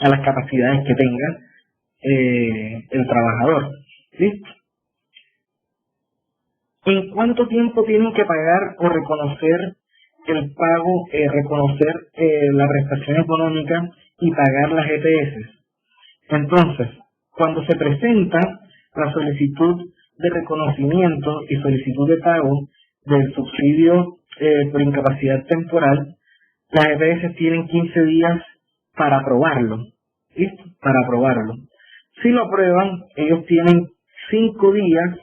las capacidades que tenga el trabajador. ¿Listo? ¿En cuánto tiempo tienen que pagar o reconocer el pago, reconocer la prestación económica y pagar las EPS? Entonces, cuando se presenta la solicitud de reconocimiento y solicitud de pago del subsidio por incapacidad temporal, las EPS tienen 15 días para aprobarlo. ¿Listo? Para aprobarlo. Si lo aprueban, ellos tienen 5 días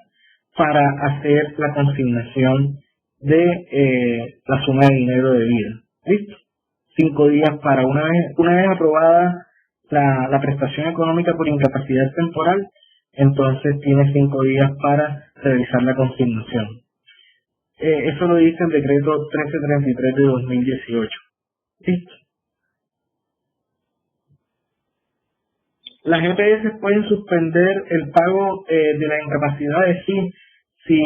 para hacer la consignación de la suma de dinero debida. ¿Listo? 5 días para una vez aprobada la prestación económica por incapacidad temporal, entonces tiene 5 días para realizar la consignación. Eso lo dice el decreto 1333 de 2018. ¿Listo? Las EPS pueden suspender el pago de las incapacidades si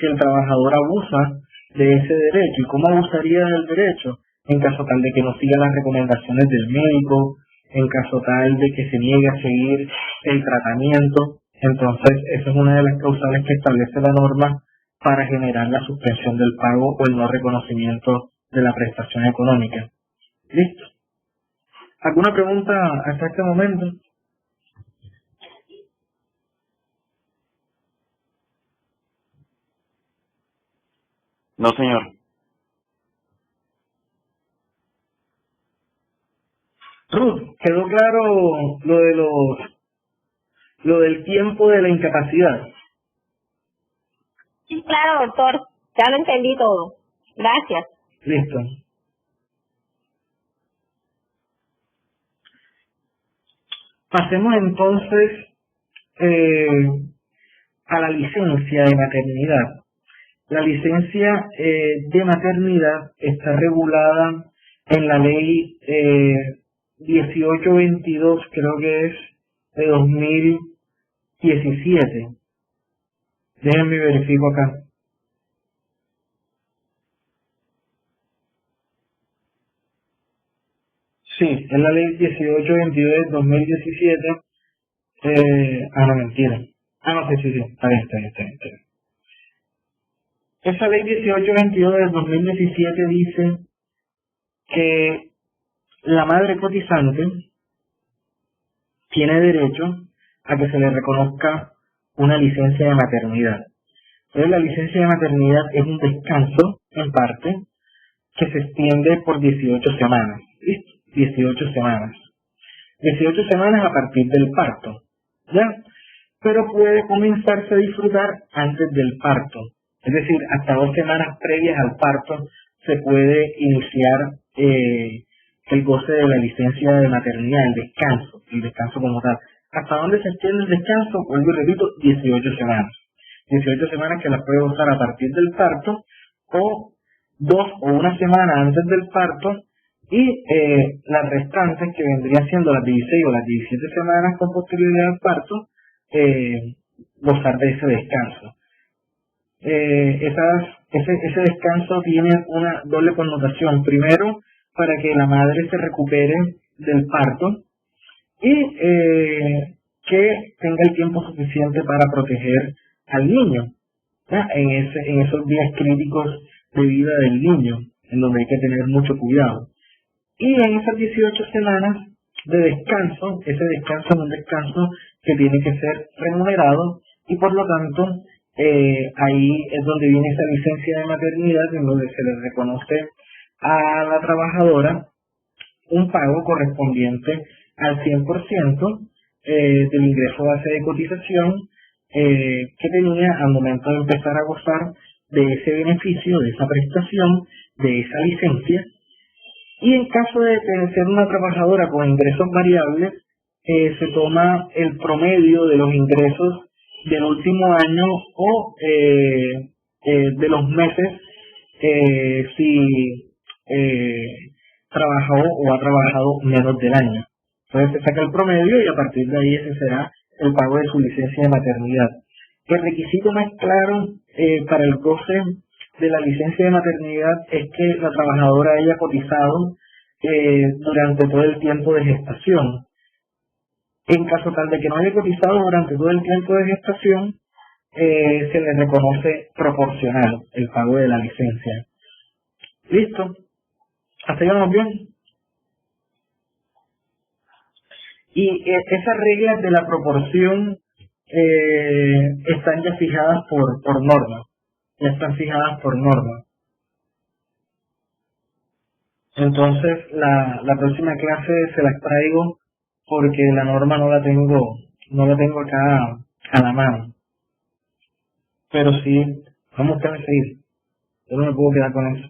el trabajador abusa de ese derecho. ¿Y cómo abusaría del derecho? En caso tal de que no siga las recomendaciones del médico, en caso tal de que se niegue a seguir el tratamiento. Entonces, esa es una de las causales que establece la norma para generar la suspensión del pago o el no reconocimiento de la prestación económica. ¿Listo? ¿Alguna pregunta hasta este momento? No, señor. Ruth, ¿quedó claro lo del tiempo de la incapacidad? Sí, claro, doctor. Ya lo entendí todo. Gracias. Listo. Pasemos entonces a la licencia de maternidad. La licencia de maternidad está regulada en la ley 1822, creo que es de 2017. Déjenme verifico acá. Sí, es la ley 1822 de 2017. No, mentira. No, sí, está bien. Esa ley 1822 del 2017 dice que la madre cotizante tiene derecho a que se le reconozca una licencia de maternidad. Entonces, la licencia de maternidad es un descanso, en parte, que se extiende por 18 semanas. ¿Listo? 18 semanas. 18 semanas a partir del parto, ¿ya? Pero puede comenzarse a disfrutar antes del parto. Es decir, hasta 2 semanas previas al parto se puede iniciar el goce de la licencia de maternidad, el descanso como tal. ¿Hasta dónde se extiende el descanso? Vuelvo y repito, 18 semanas. 18 semanas que las puede gozar a partir del parto, o 2 o 1 semana antes del parto, y las restantes, que vendrían siendo las 16 o las 17 semanas con posterioridad al parto, gozar de ese descanso. Ese descanso tiene una doble connotación. Primero, para que la madre se recupere del parto y que tenga el tiempo suficiente para proteger al niño, ¿ya? En esos días críticos de vida del niño, en donde hay que tener mucho cuidado. Y en esas 18 semanas de descanso, ese descanso es un descanso que tiene que ser remunerado, y por lo tanto ahí es donde viene esa licencia de maternidad, en donde se le reconoce a la trabajadora un pago correspondiente al 100% del ingreso base de cotización que tenía al momento de empezar a gozar de ese beneficio, de esa prestación, de esa licencia. Y en caso de ser una trabajadora con ingresos variables, se toma el promedio de los ingresos del último año o de los meses si trabajó o ha trabajado menos del año. Entonces se saca el promedio y a partir de ahí ese será el pago de su licencia de maternidad. El requisito más claro para el goce de la licencia de maternidad es que la trabajadora haya cotizado durante todo el tiempo de gestación. En caso tal de que no haya cotizado durante todo el tiempo de gestación, se le reconoce proporcional el pago de la licencia. ¿Listo? ¿Hasta ahí vamos bien? Y esas reglas de la proporción están ya fijadas por norma. Ya están fijadas por norma. Entonces, la próxima clase se las traigo porque la norma no la tengo acá a la mano. Pero sí, vamos a seguir. Yo no me puedo quedar con eso.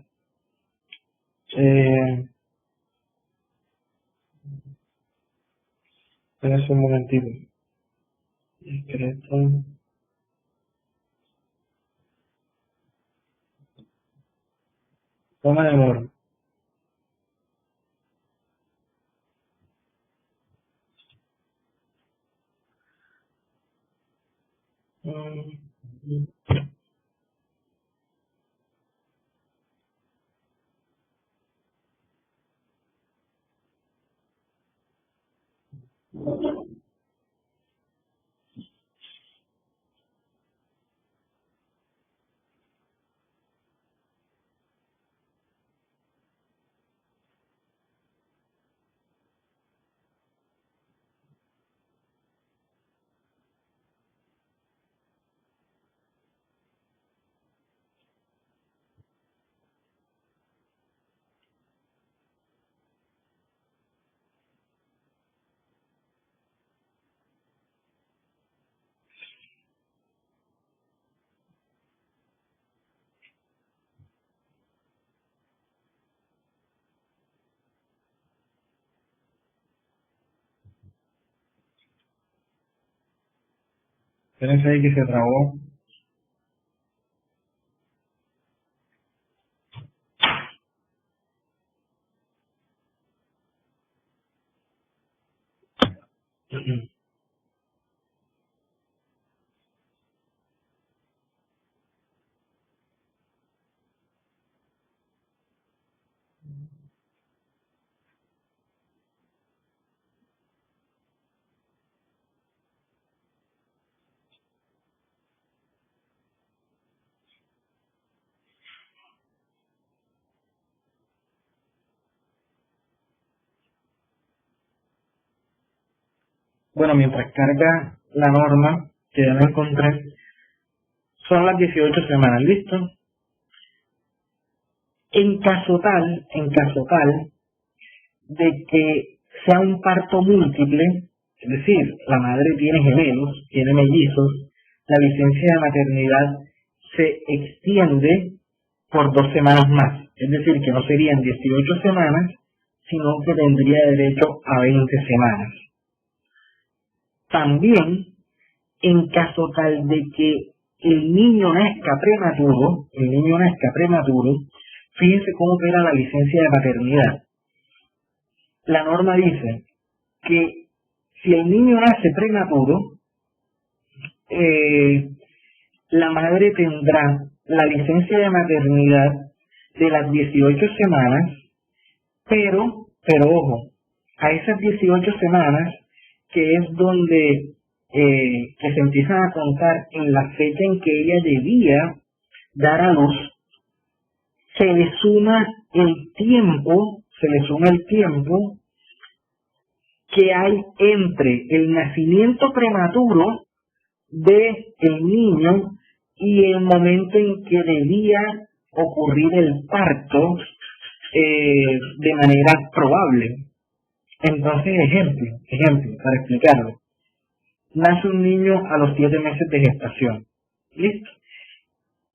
Espérense un momentito. Discreto. Toma de amor. Espérense ahí que se trabó. Bueno, mientras carga la norma, que ya la encontré, son las 18 semanas, ¿listo? En caso tal de que sea un parto múltiple, es decir, la madre tiene gemelos, tiene mellizos, la licencia de maternidad se extiende por 2 semanas más, es decir, que no serían 18 semanas, sino que tendría derecho a 20 semanas. También, en caso tal de que el niño nazca prematuro, fíjense cómo opera la licencia de paternidad. La norma dice que si el niño nace prematuro, la madre tendrá la licencia de maternidad de las 18 semanas, pero ojo, a esas 18 semanas, que es donde que se empiezan a contar en la fecha en que ella debía dar a luz, se le suma el tiempo que hay entre el nacimiento prematuro de el niño y el momento en que debía ocurrir el parto de manera probable. Entonces, ejemplo, para explicarlo. Nace un niño a los 7 meses de gestación. ¿Listo?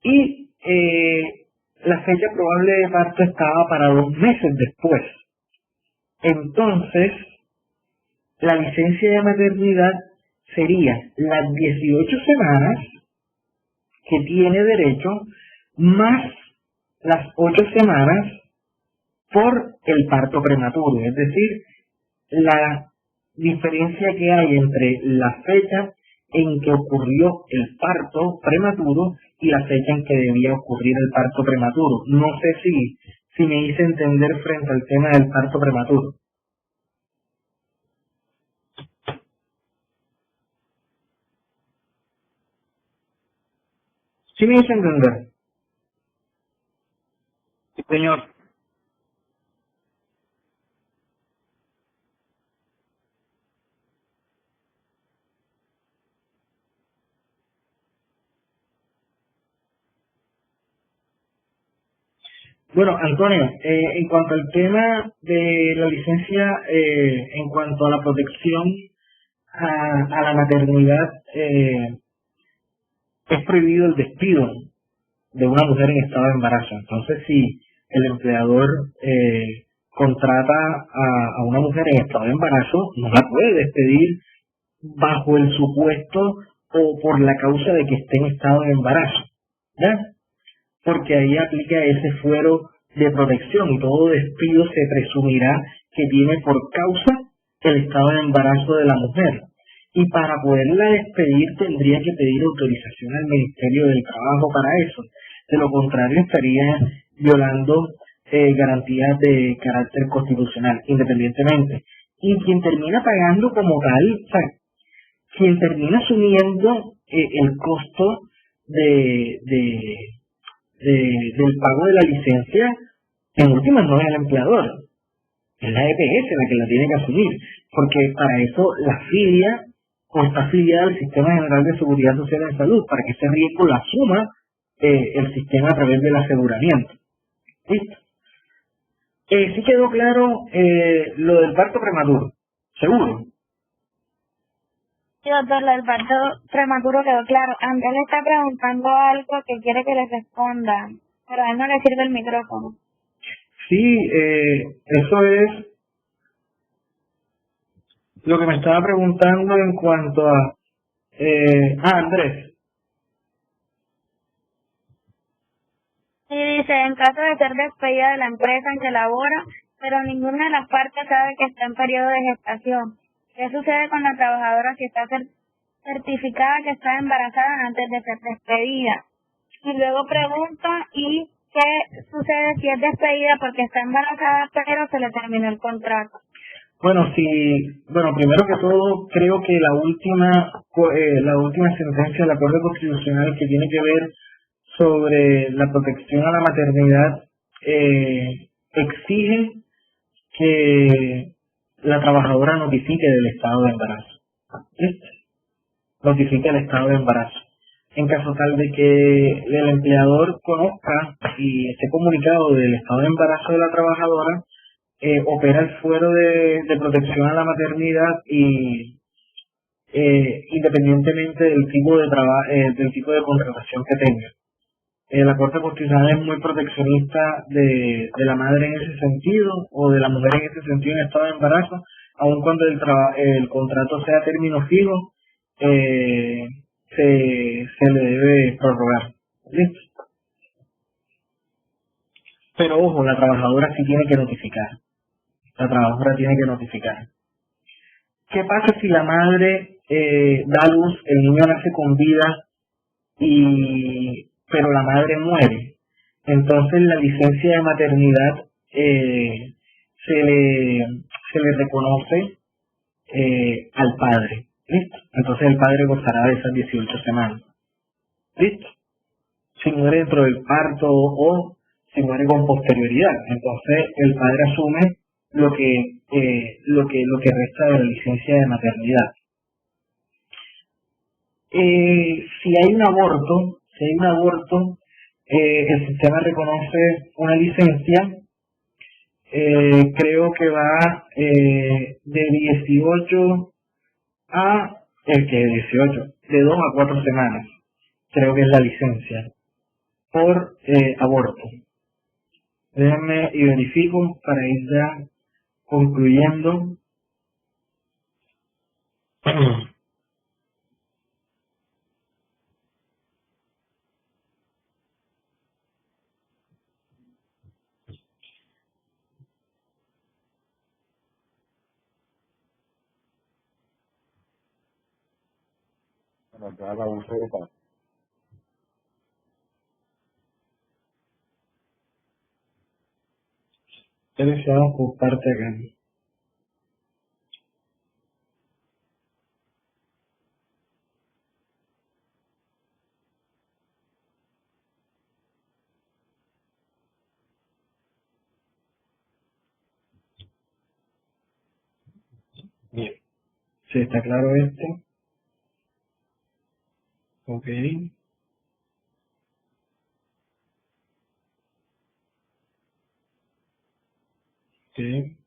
Y la fecha probable de parto estaba para 2 meses después. Entonces, la licencia de maternidad sería las 18 semanas que tiene derecho, más las 8 semanas por el parto prematuro. Es decir, la diferencia que hay entre la fecha en que ocurrió el parto prematuro y la fecha en que debía ocurrir el parto prematuro. No sé si me hice entender frente al tema del parto prematuro. ¿Sí me hice entender? Sí, señor. Bueno, Antonio, en cuanto al tema de la licencia, en cuanto a la protección a la maternidad, es prohibido el despido de una mujer en estado de embarazo. Entonces, si el empleador contrata a una mujer en estado de embarazo, no la puede despedir bajo el supuesto o por la causa de que esté en estado de embarazo, ¿ya? Porque ahí aplica ese fuero de protección y todo despido se presumirá que tiene por causa el estado de embarazo de la mujer. Y para poderla despedir tendría que pedir autorización al Ministerio del Trabajo para eso. De lo contrario estaría violando garantías de carácter constitucional, independientemente. Y quien termina pagando como tal, o sea, quien termina asumiendo el costo del pago de la licencia, en últimas no es el empleador, es la EPS la que la tiene que asumir, porque para eso la filia o está afiliada al Sistema General de Seguridad Social en Salud, para que ese riesgo lo asuma el sistema a través del aseguramiento. ¿Listo? Sí quedó claro lo del parto prematuro, ¿seguro? Sí, doctor, lo del parto prematuro quedó claro. Andrés le está preguntando algo que quiere que le responda, pero a él no le sirve el micrófono. Sí, eso es lo que me estaba preguntando en cuanto a Andrés. Y dice, en caso de ser despedida de la empresa en que labora, pero ninguna de las partes sabe que está en periodo de gestación. ¿Qué sucede con la trabajadora si está certificada que está embarazada antes de ser despedida? Y luego pregunta, ¿y qué sucede si es despedida porque está embarazada pero se le terminó el contrato? Bueno, primero que todo, creo que la última sentencia de la Corte Constitucional que tiene que ver sobre la protección a la maternidad exige que la trabajadora notifique del estado de embarazo. ¿Listo? Notifique el estado de embarazo. En caso tal de que el empleador conozca y esté comunicado del estado de embarazo de la trabajadora, opera el fuero de protección a la maternidad y independientemente del tipo de contratación que tenga. La Corte Constitucional es muy proteccionista de la madre en ese sentido o de la mujer en ese sentido en estado de embarazo, aun cuando el contrato sea término fijo, se le debe prorrogar. ¿Listo? Pero ojo, la trabajadora sí tiene que notificar. La trabajadora tiene que notificar. ¿Qué pasa si la madre da a luz, el niño nace con vida, pero la madre muere? Entonces la licencia de maternidad se le reconoce al padre. ¿Listo? Entonces el padre gozará de esas 18 semanas. ¿Listo? Si muere dentro del parto o si muere con posterioridad, entonces el padre asume lo que resta de la licencia de maternidad. Si hay un aborto, el sistema reconoce una licencia, creo que va de 18 de 2 a 4 semanas, creo que es la licencia, por aborto. Déjenme y verifico para ir ya concluyendo. Seleccionamos por parte acá. Bien. ¿Sí está claro esto? Ok. Sí.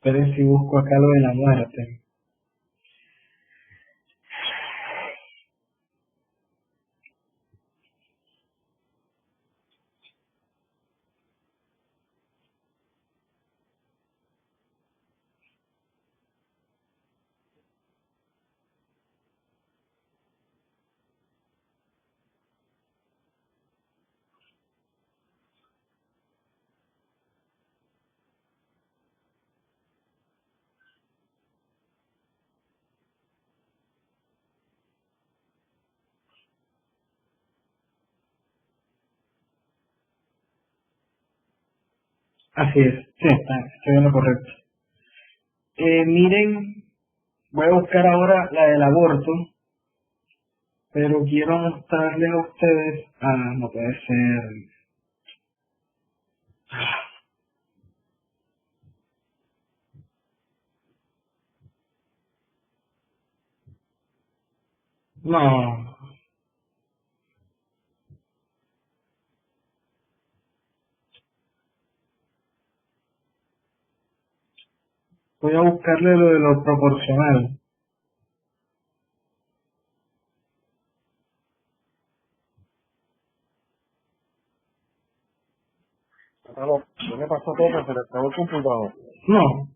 Pero si busco acá lo de la muerte. Así es. Sí, estoy en lo correcto. Miren, voy a buscar ahora la del aborto, pero quiero mostrarles a ustedes. No puede ser. No. Voy a buscarle lo de lo proporcional. ¿Qué me pasó todo? Se le acabó el computador. No.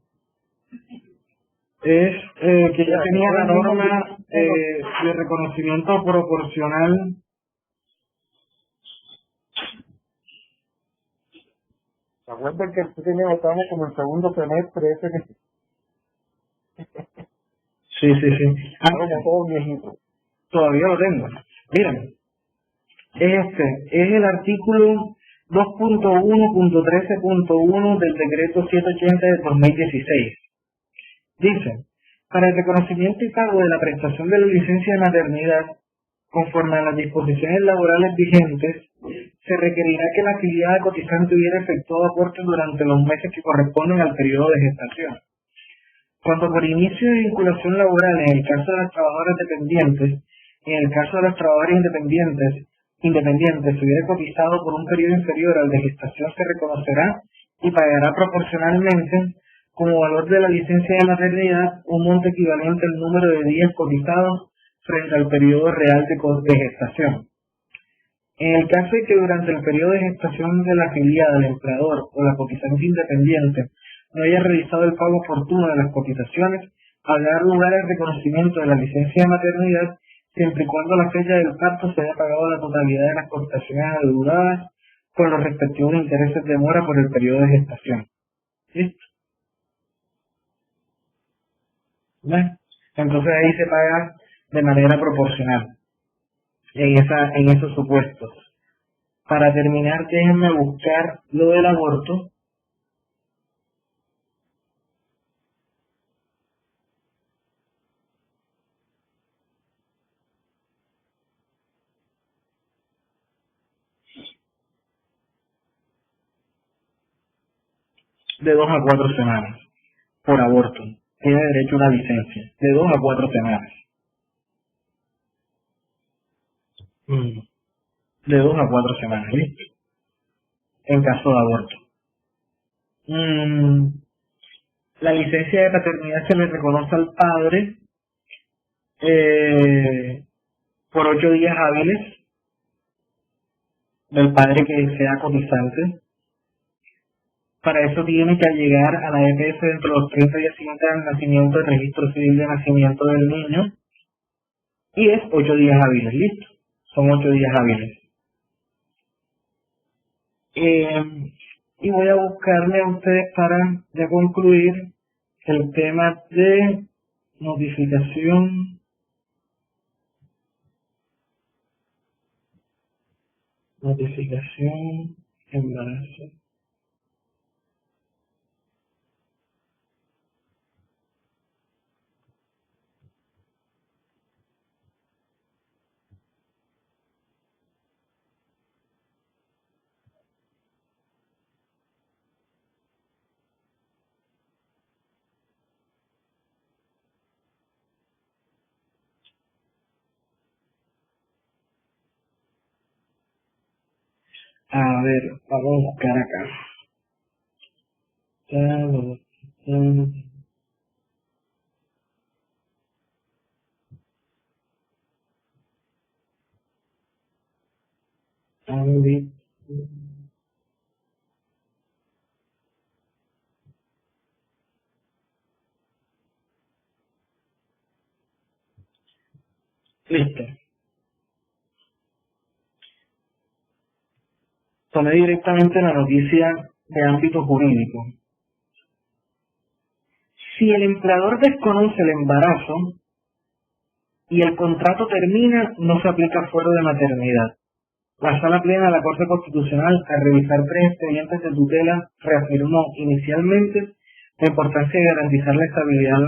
Es que ya tenía la norma de reconocimiento proporcional. ¿Se acuerdan que estábamos como el segundo semestre ese que Sí. como todo viejito? Todavía lo tengo. Miren, es el artículo 2.1.13.1 del decreto 780 de 2016. Dice, para el reconocimiento y pago de la prestación de la licencia de maternidad, conforme a las disposiciones laborales vigentes, se requerirá que la afiliada cotizante hubiera efectuado aportes durante los meses que corresponden al periodo de gestación. Cuanto por inicio de vinculación laboral en el caso de las trabajadoras dependientes, en el caso de los trabajadores independientes hubiera cotizado por un periodo inferior al de gestación, se reconocerá y pagará proporcionalmente como valor de la licencia de maternidad un monto equivalente al número de días cotizados frente al periodo real de gestación. En el caso de que durante el periodo de gestación de la afiliada, el empleador o la cotizante independiente no haya realizado el pago oportuno de las cotizaciones, habrá lugar al reconocimiento de la licencia de maternidad siempre y cuando a la fecha del parto se haya pagado la totalidad de las cotizaciones adeudadas con los respectivos intereses de mora por el periodo de gestación. ¿Listo? ¿Ves? Entonces ahí se paga de manera proporcional en esos supuestos. Para terminar, déjenme buscar lo del aborto. De 2 a 4 semanas por aborto. Tiene derecho a una licencia de 2 a 4 semanas. De 2 a 4 semanas, ¿listo? En caso de aborto. La licencia de paternidad se le reconoce al padre por 8 días hábiles del padre que sea cotizante. Para eso tiene que llegar a la EPS dentro de los 30 días siguientes al nacimiento del registro civil de nacimiento del niño. Y es 8 días hábiles, ¿listo? Son 8 días hábiles. Y voy a buscarle a ustedes para ya concluir el tema de notificación. Notificación, embarazo. A ver, vamos a buscar acá. Listo. Tomé directamente la noticia de ámbito jurídico. Si el empleador desconoce el embarazo y el contrato termina, no se aplica fuero de maternidad. La Sala Plena de la Corte Constitucional, al revisar 3 expedientes de tutela, reafirmó inicialmente la importancia de garantizar la estabilidad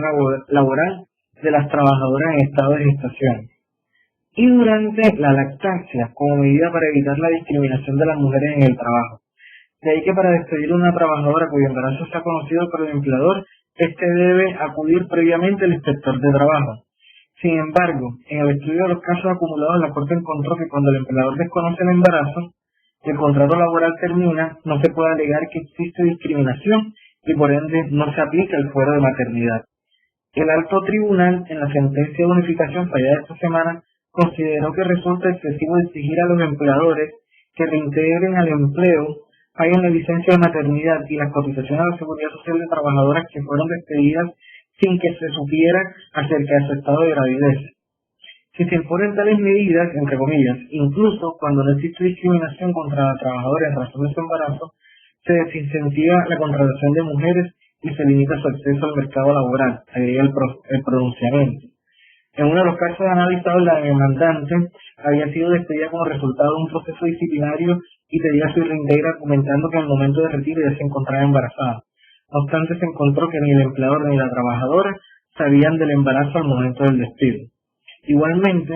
laboral de las trabajadoras en estado de gestación y durante la lactancia, como medida para evitar la discriminación de las mujeres en el trabajo. De ahí que para despedir a una trabajadora cuyo embarazo sea conocido por el empleador, este debe acudir previamente al inspector de trabajo. Sin embargo, en el estudio de los casos acumulados, la Corte encontró que cuando el empleador desconoce el embarazo y el contrato laboral termina, no se puede alegar que existe discriminación y por ende no se aplica el fuero de maternidad. El alto tribunal, en la sentencia de unificación fallada esta semana, consideró que resulta excesivo exigir a los empleadores que reintegren al empleo, paguen la licencia de maternidad y las cotizaciones a la seguridad social de trabajadoras que fueron despedidas sin que se supiera acerca de su estado de gravidez. Si se imponen tales medidas, entre comillas, incluso cuando no existe discriminación contra la trabajadora en razón de su embarazo, se desincentiva la contratación de mujeres y se limita su acceso al mercado laboral, agrega el pronunciamiento. En uno de los casos analizados, la demandante había sido despedida como resultado de un proceso disciplinario y pedía su reintegro argumentando que en el momento de retiro ya se encontraba embarazada. No obstante, se encontró que ni el empleador ni la trabajadora sabían del embarazo al momento del despido. Igualmente,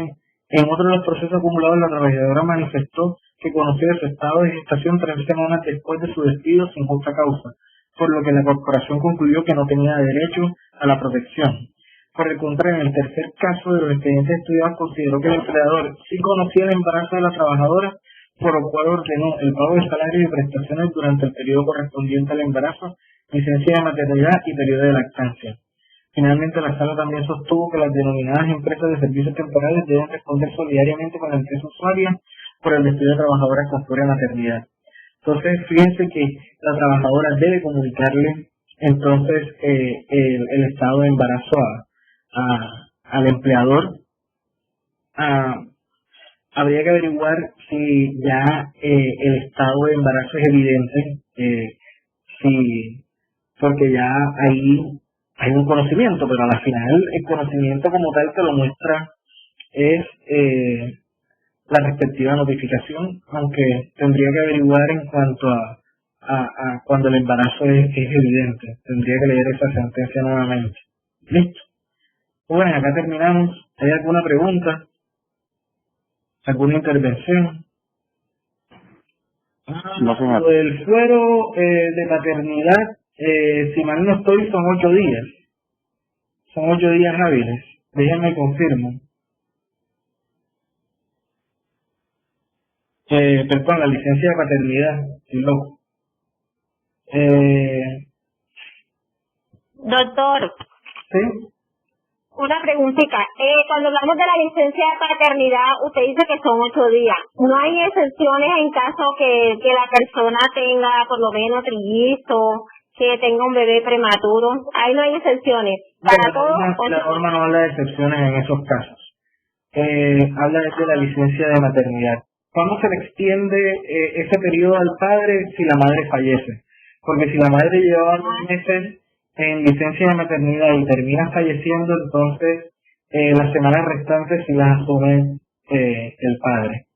en otro de los procesos acumulados, la trabajadora manifestó que conoció de su estado de gestación 3 semanas después de su despido sin justa causa, por lo que la corporación concluyó que no tenía derecho a la protección. Por el contrario, en el tercer caso de los expedientes estudiados, consideró que el empleador sí conocía el embarazo de la trabajadora, por lo cual ordenó el pago de salarios y prestaciones durante el periodo correspondiente al embarazo, licencia de maternidad y periodo de lactancia. Finalmente, la sala también sostuvo que las denominadas empresas de servicios temporales deben responder solidariamente con la empresa usuaria por el despido de trabajadoras con fuera de maternidad. Entonces, fíjense que la trabajadora debe comunicarle entonces el estado de embarazo al empleador. Habría que averiguar si ya el estado de embarazo es evidente, porque ya ahí hay un conocimiento, pero al final el conocimiento como tal que lo muestra es la respectiva notificación, aunque tendría que averiguar en cuanto a cuando el embarazo es evidente. Tendría que leer esa sentencia nuevamente. ¿Listo? Bueno, acá terminamos. ¿Hay alguna pregunta? ¿Alguna intervención? No, señor. Lo del fuero de paternidad, si mal no estoy, son 8 días. Son 8 días hábiles. Déjenme confirmo. Perdón, la licencia de paternidad. Estoy loco. Doctor, ¿Sí? una preguntita. Cuando hablamos de la licencia de paternidad, usted dice que son 8 días. ¿No hay excepciones en caso que la persona tenga por lo menos trillizos, que tenga un bebé prematuro? Ahí no hay excepciones. Para todos. La norma no habla de excepciones en esos casos. Habla de la licencia de maternidad. ¿Cuándo se le extiende ese periodo al padre si la madre fallece? Porque si la madre lleva 2 meses en licencia de maternidad y termina falleciendo, entonces las semanas restantes sí las asume el padre.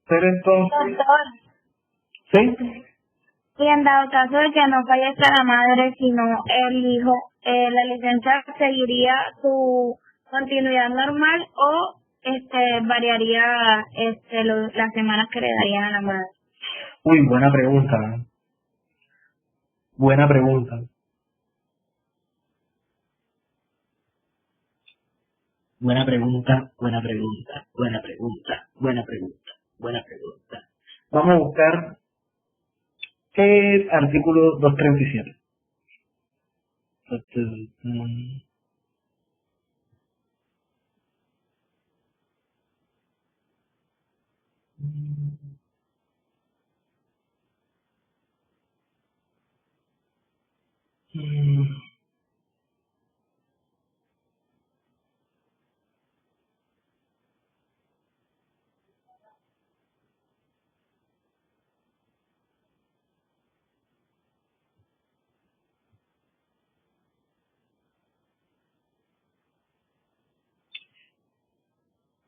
Pero entonces... Doctor, ¿Sí? y en dado caso de que no fallezca la madre, sino el hijo, ¿la licencia seguiría su continuidad normal o variaría las semanas que le darían a la madre? Uy, buena pregunta. Buena pregunta. Buena pregunta, buena pregunta, buena pregunta, buena pregunta, buena pregunta. Vamos a buscar el artículo 237.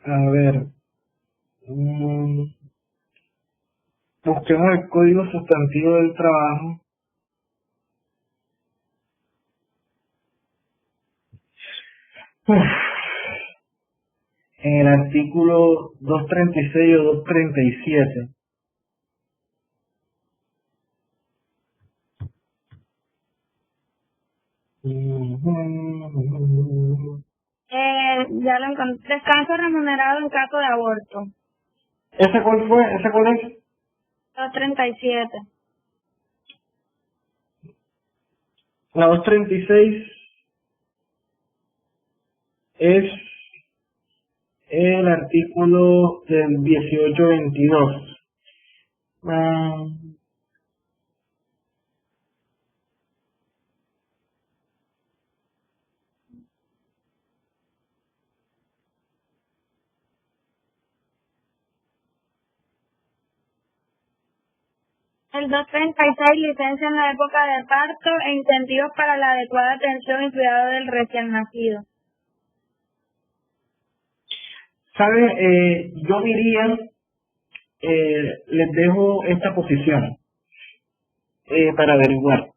A ver, busquemos el código sustantivo del trabajo. En el artículo 236 o 237. Ya lo encontré. Descanso remunerado en caso de aborto. ¿Ese cuál fue? ¿Ese cuál es? 237. La 236 es el artículo del 1822. El 236, licencia en la época de parto e incentivos para la adecuada atención y cuidado del recién nacido. ¿Sabe? Yo diría, les dejo esta posición para averiguar,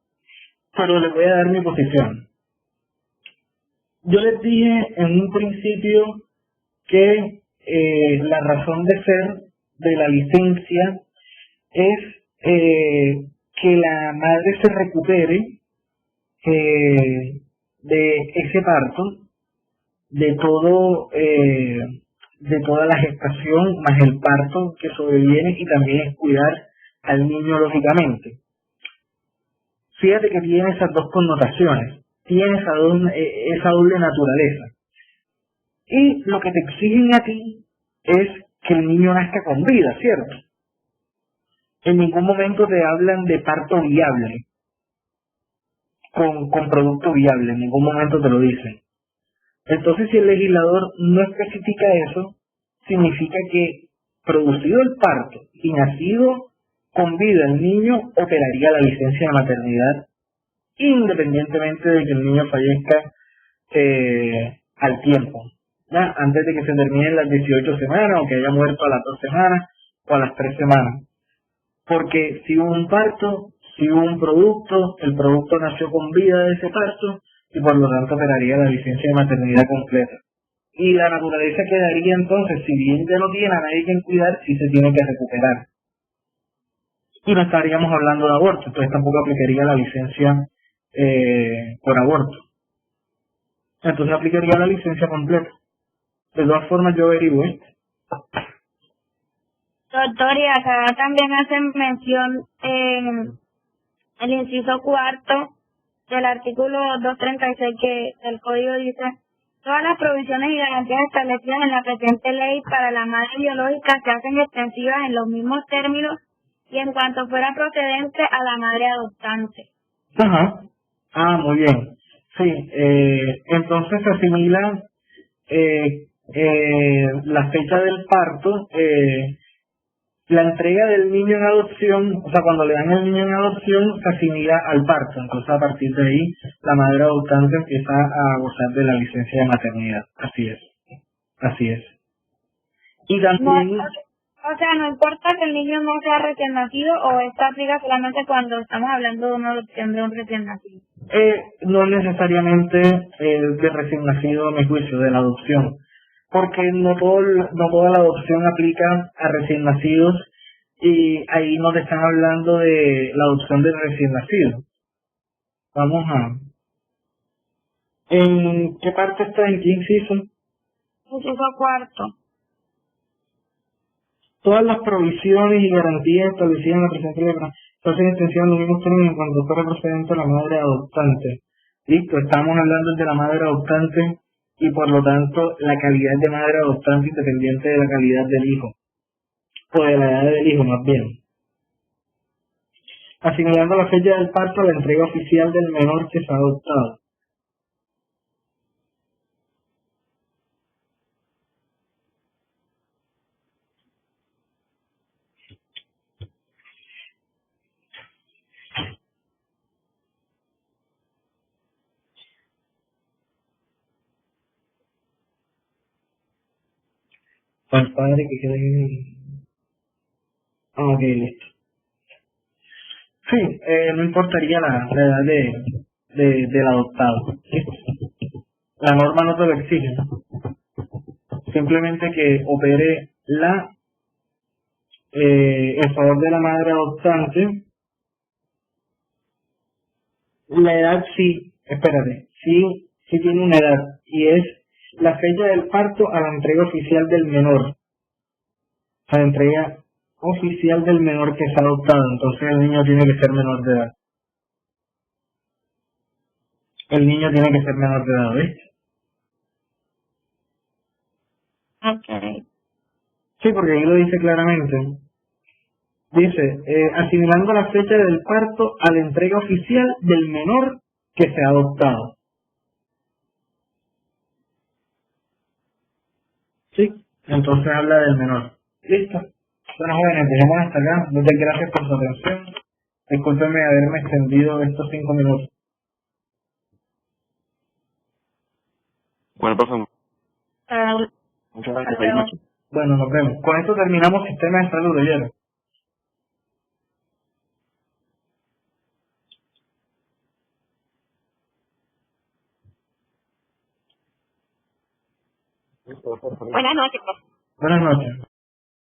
pero les voy a dar mi posición. Yo les dije en un principio que la razón de ser de la licencia es que la madre se recupere de ese parto, de toda la gestación más el parto que sobreviene, y también es cuidar al niño lógicamente. Fíjate que tiene esas dos connotaciones, tiene esa doble naturaleza. Y lo que te exigen a ti es que el niño nazca con vida, ¿cierto? En ningún momento te hablan de parto viable, con producto viable, en ningún momento te lo dicen. Entonces, si el legislador no especifica eso, significa que producido el parto y nacido con vida el niño, operaría la licencia de maternidad, independientemente de que el niño fallezca al tiempo, ¿ya? Antes de que se terminen las 18 semanas, o que haya muerto a las 2 semanas o a las 3 semanas. Porque si hubo un parto, si hubo un producto, el producto nació con vida de ese parto, y por lo tanto operaría la licencia de maternidad completa. Y la naturaleza quedaría entonces, si bien ya no tiene a nadie quien cuidar, sí se tiene que recuperar. Y no estaríamos hablando de aborto, entonces tampoco aplicaría la licencia por aborto. Entonces aplicaría la licencia completa. De todas formas, yo averiguo esto. Doctor, y acá también hacen mención en el inciso 4 del artículo 236 que el código dice: todas las provisiones y garantías establecidas en la presente ley para la madre biológica se hacen extensivas en los mismos términos y en cuanto fuera procedente a la madre adoptante. Ajá. Muy bien. Sí, entonces se asimila la fecha del parto, la entrega del niño en adopción, o sea, cuando le dan el niño en adopción, se asimila al parto. Entonces, a partir de ahí, la madre adoptante empieza a gozar de la licencia de maternidad. Así es. Así es. Y también... O sea, no importa que el niño no sea recién nacido, o esto aplica solamente cuando estamos hablando de una adopción de un recién nacido. No necesariamente de recién nacido, a mi juicio, de la adopción. Porque no toda la adopción aplica a recién nacidos, y ahí no te están hablando de la adopción del recién nacido. Vamos a... ¿En qué parte está? ¿En qué inciso? Inciso 4. Todas las provisiones y garantías establecidas en la presente ley hacen extensión a los mismos términos en cuanto fuera procedente a la madre adoptante. Listo, estamos hablando de la madre adoptante, y por lo tanto la calidad de madre adoptante independiente de la calidad del hijo, o de la edad del hijo más bien. Asimilando la fecha del parto a la entrega oficial del menor que se ha adoptado. Para el padre que quede... ok, listo. Sí, no importaría la edad del adoptado. La norma no te lo exige. Simplemente que opere en favor de la madre adoptante. La edad sí tiene una edad, y es la fecha del parto a la entrega oficial del menor. A la entrega oficial del menor que se ha adoptado. Entonces el niño tiene que ser menor de edad. el niño tiene que ser menor de edad, ¿viste? Okay. Sí, porque ahí lo dice claramente. Dice, asimilando la fecha del parto a la entrega oficial del menor que se ha adoptado. Sí, entonces habla del menor. Listo. Bueno, jóvenes, dejemos hasta acá. Muchas gracias por su atención. Discúlpenme haberme extendido estos 5 minutos. Bueno, profe, Ah, muchas gracias. Feliz noche. Bueno, nos vemos. Con esto terminamos Sistema de Salud de ayer. Buenas noches, profe. Buenas noches.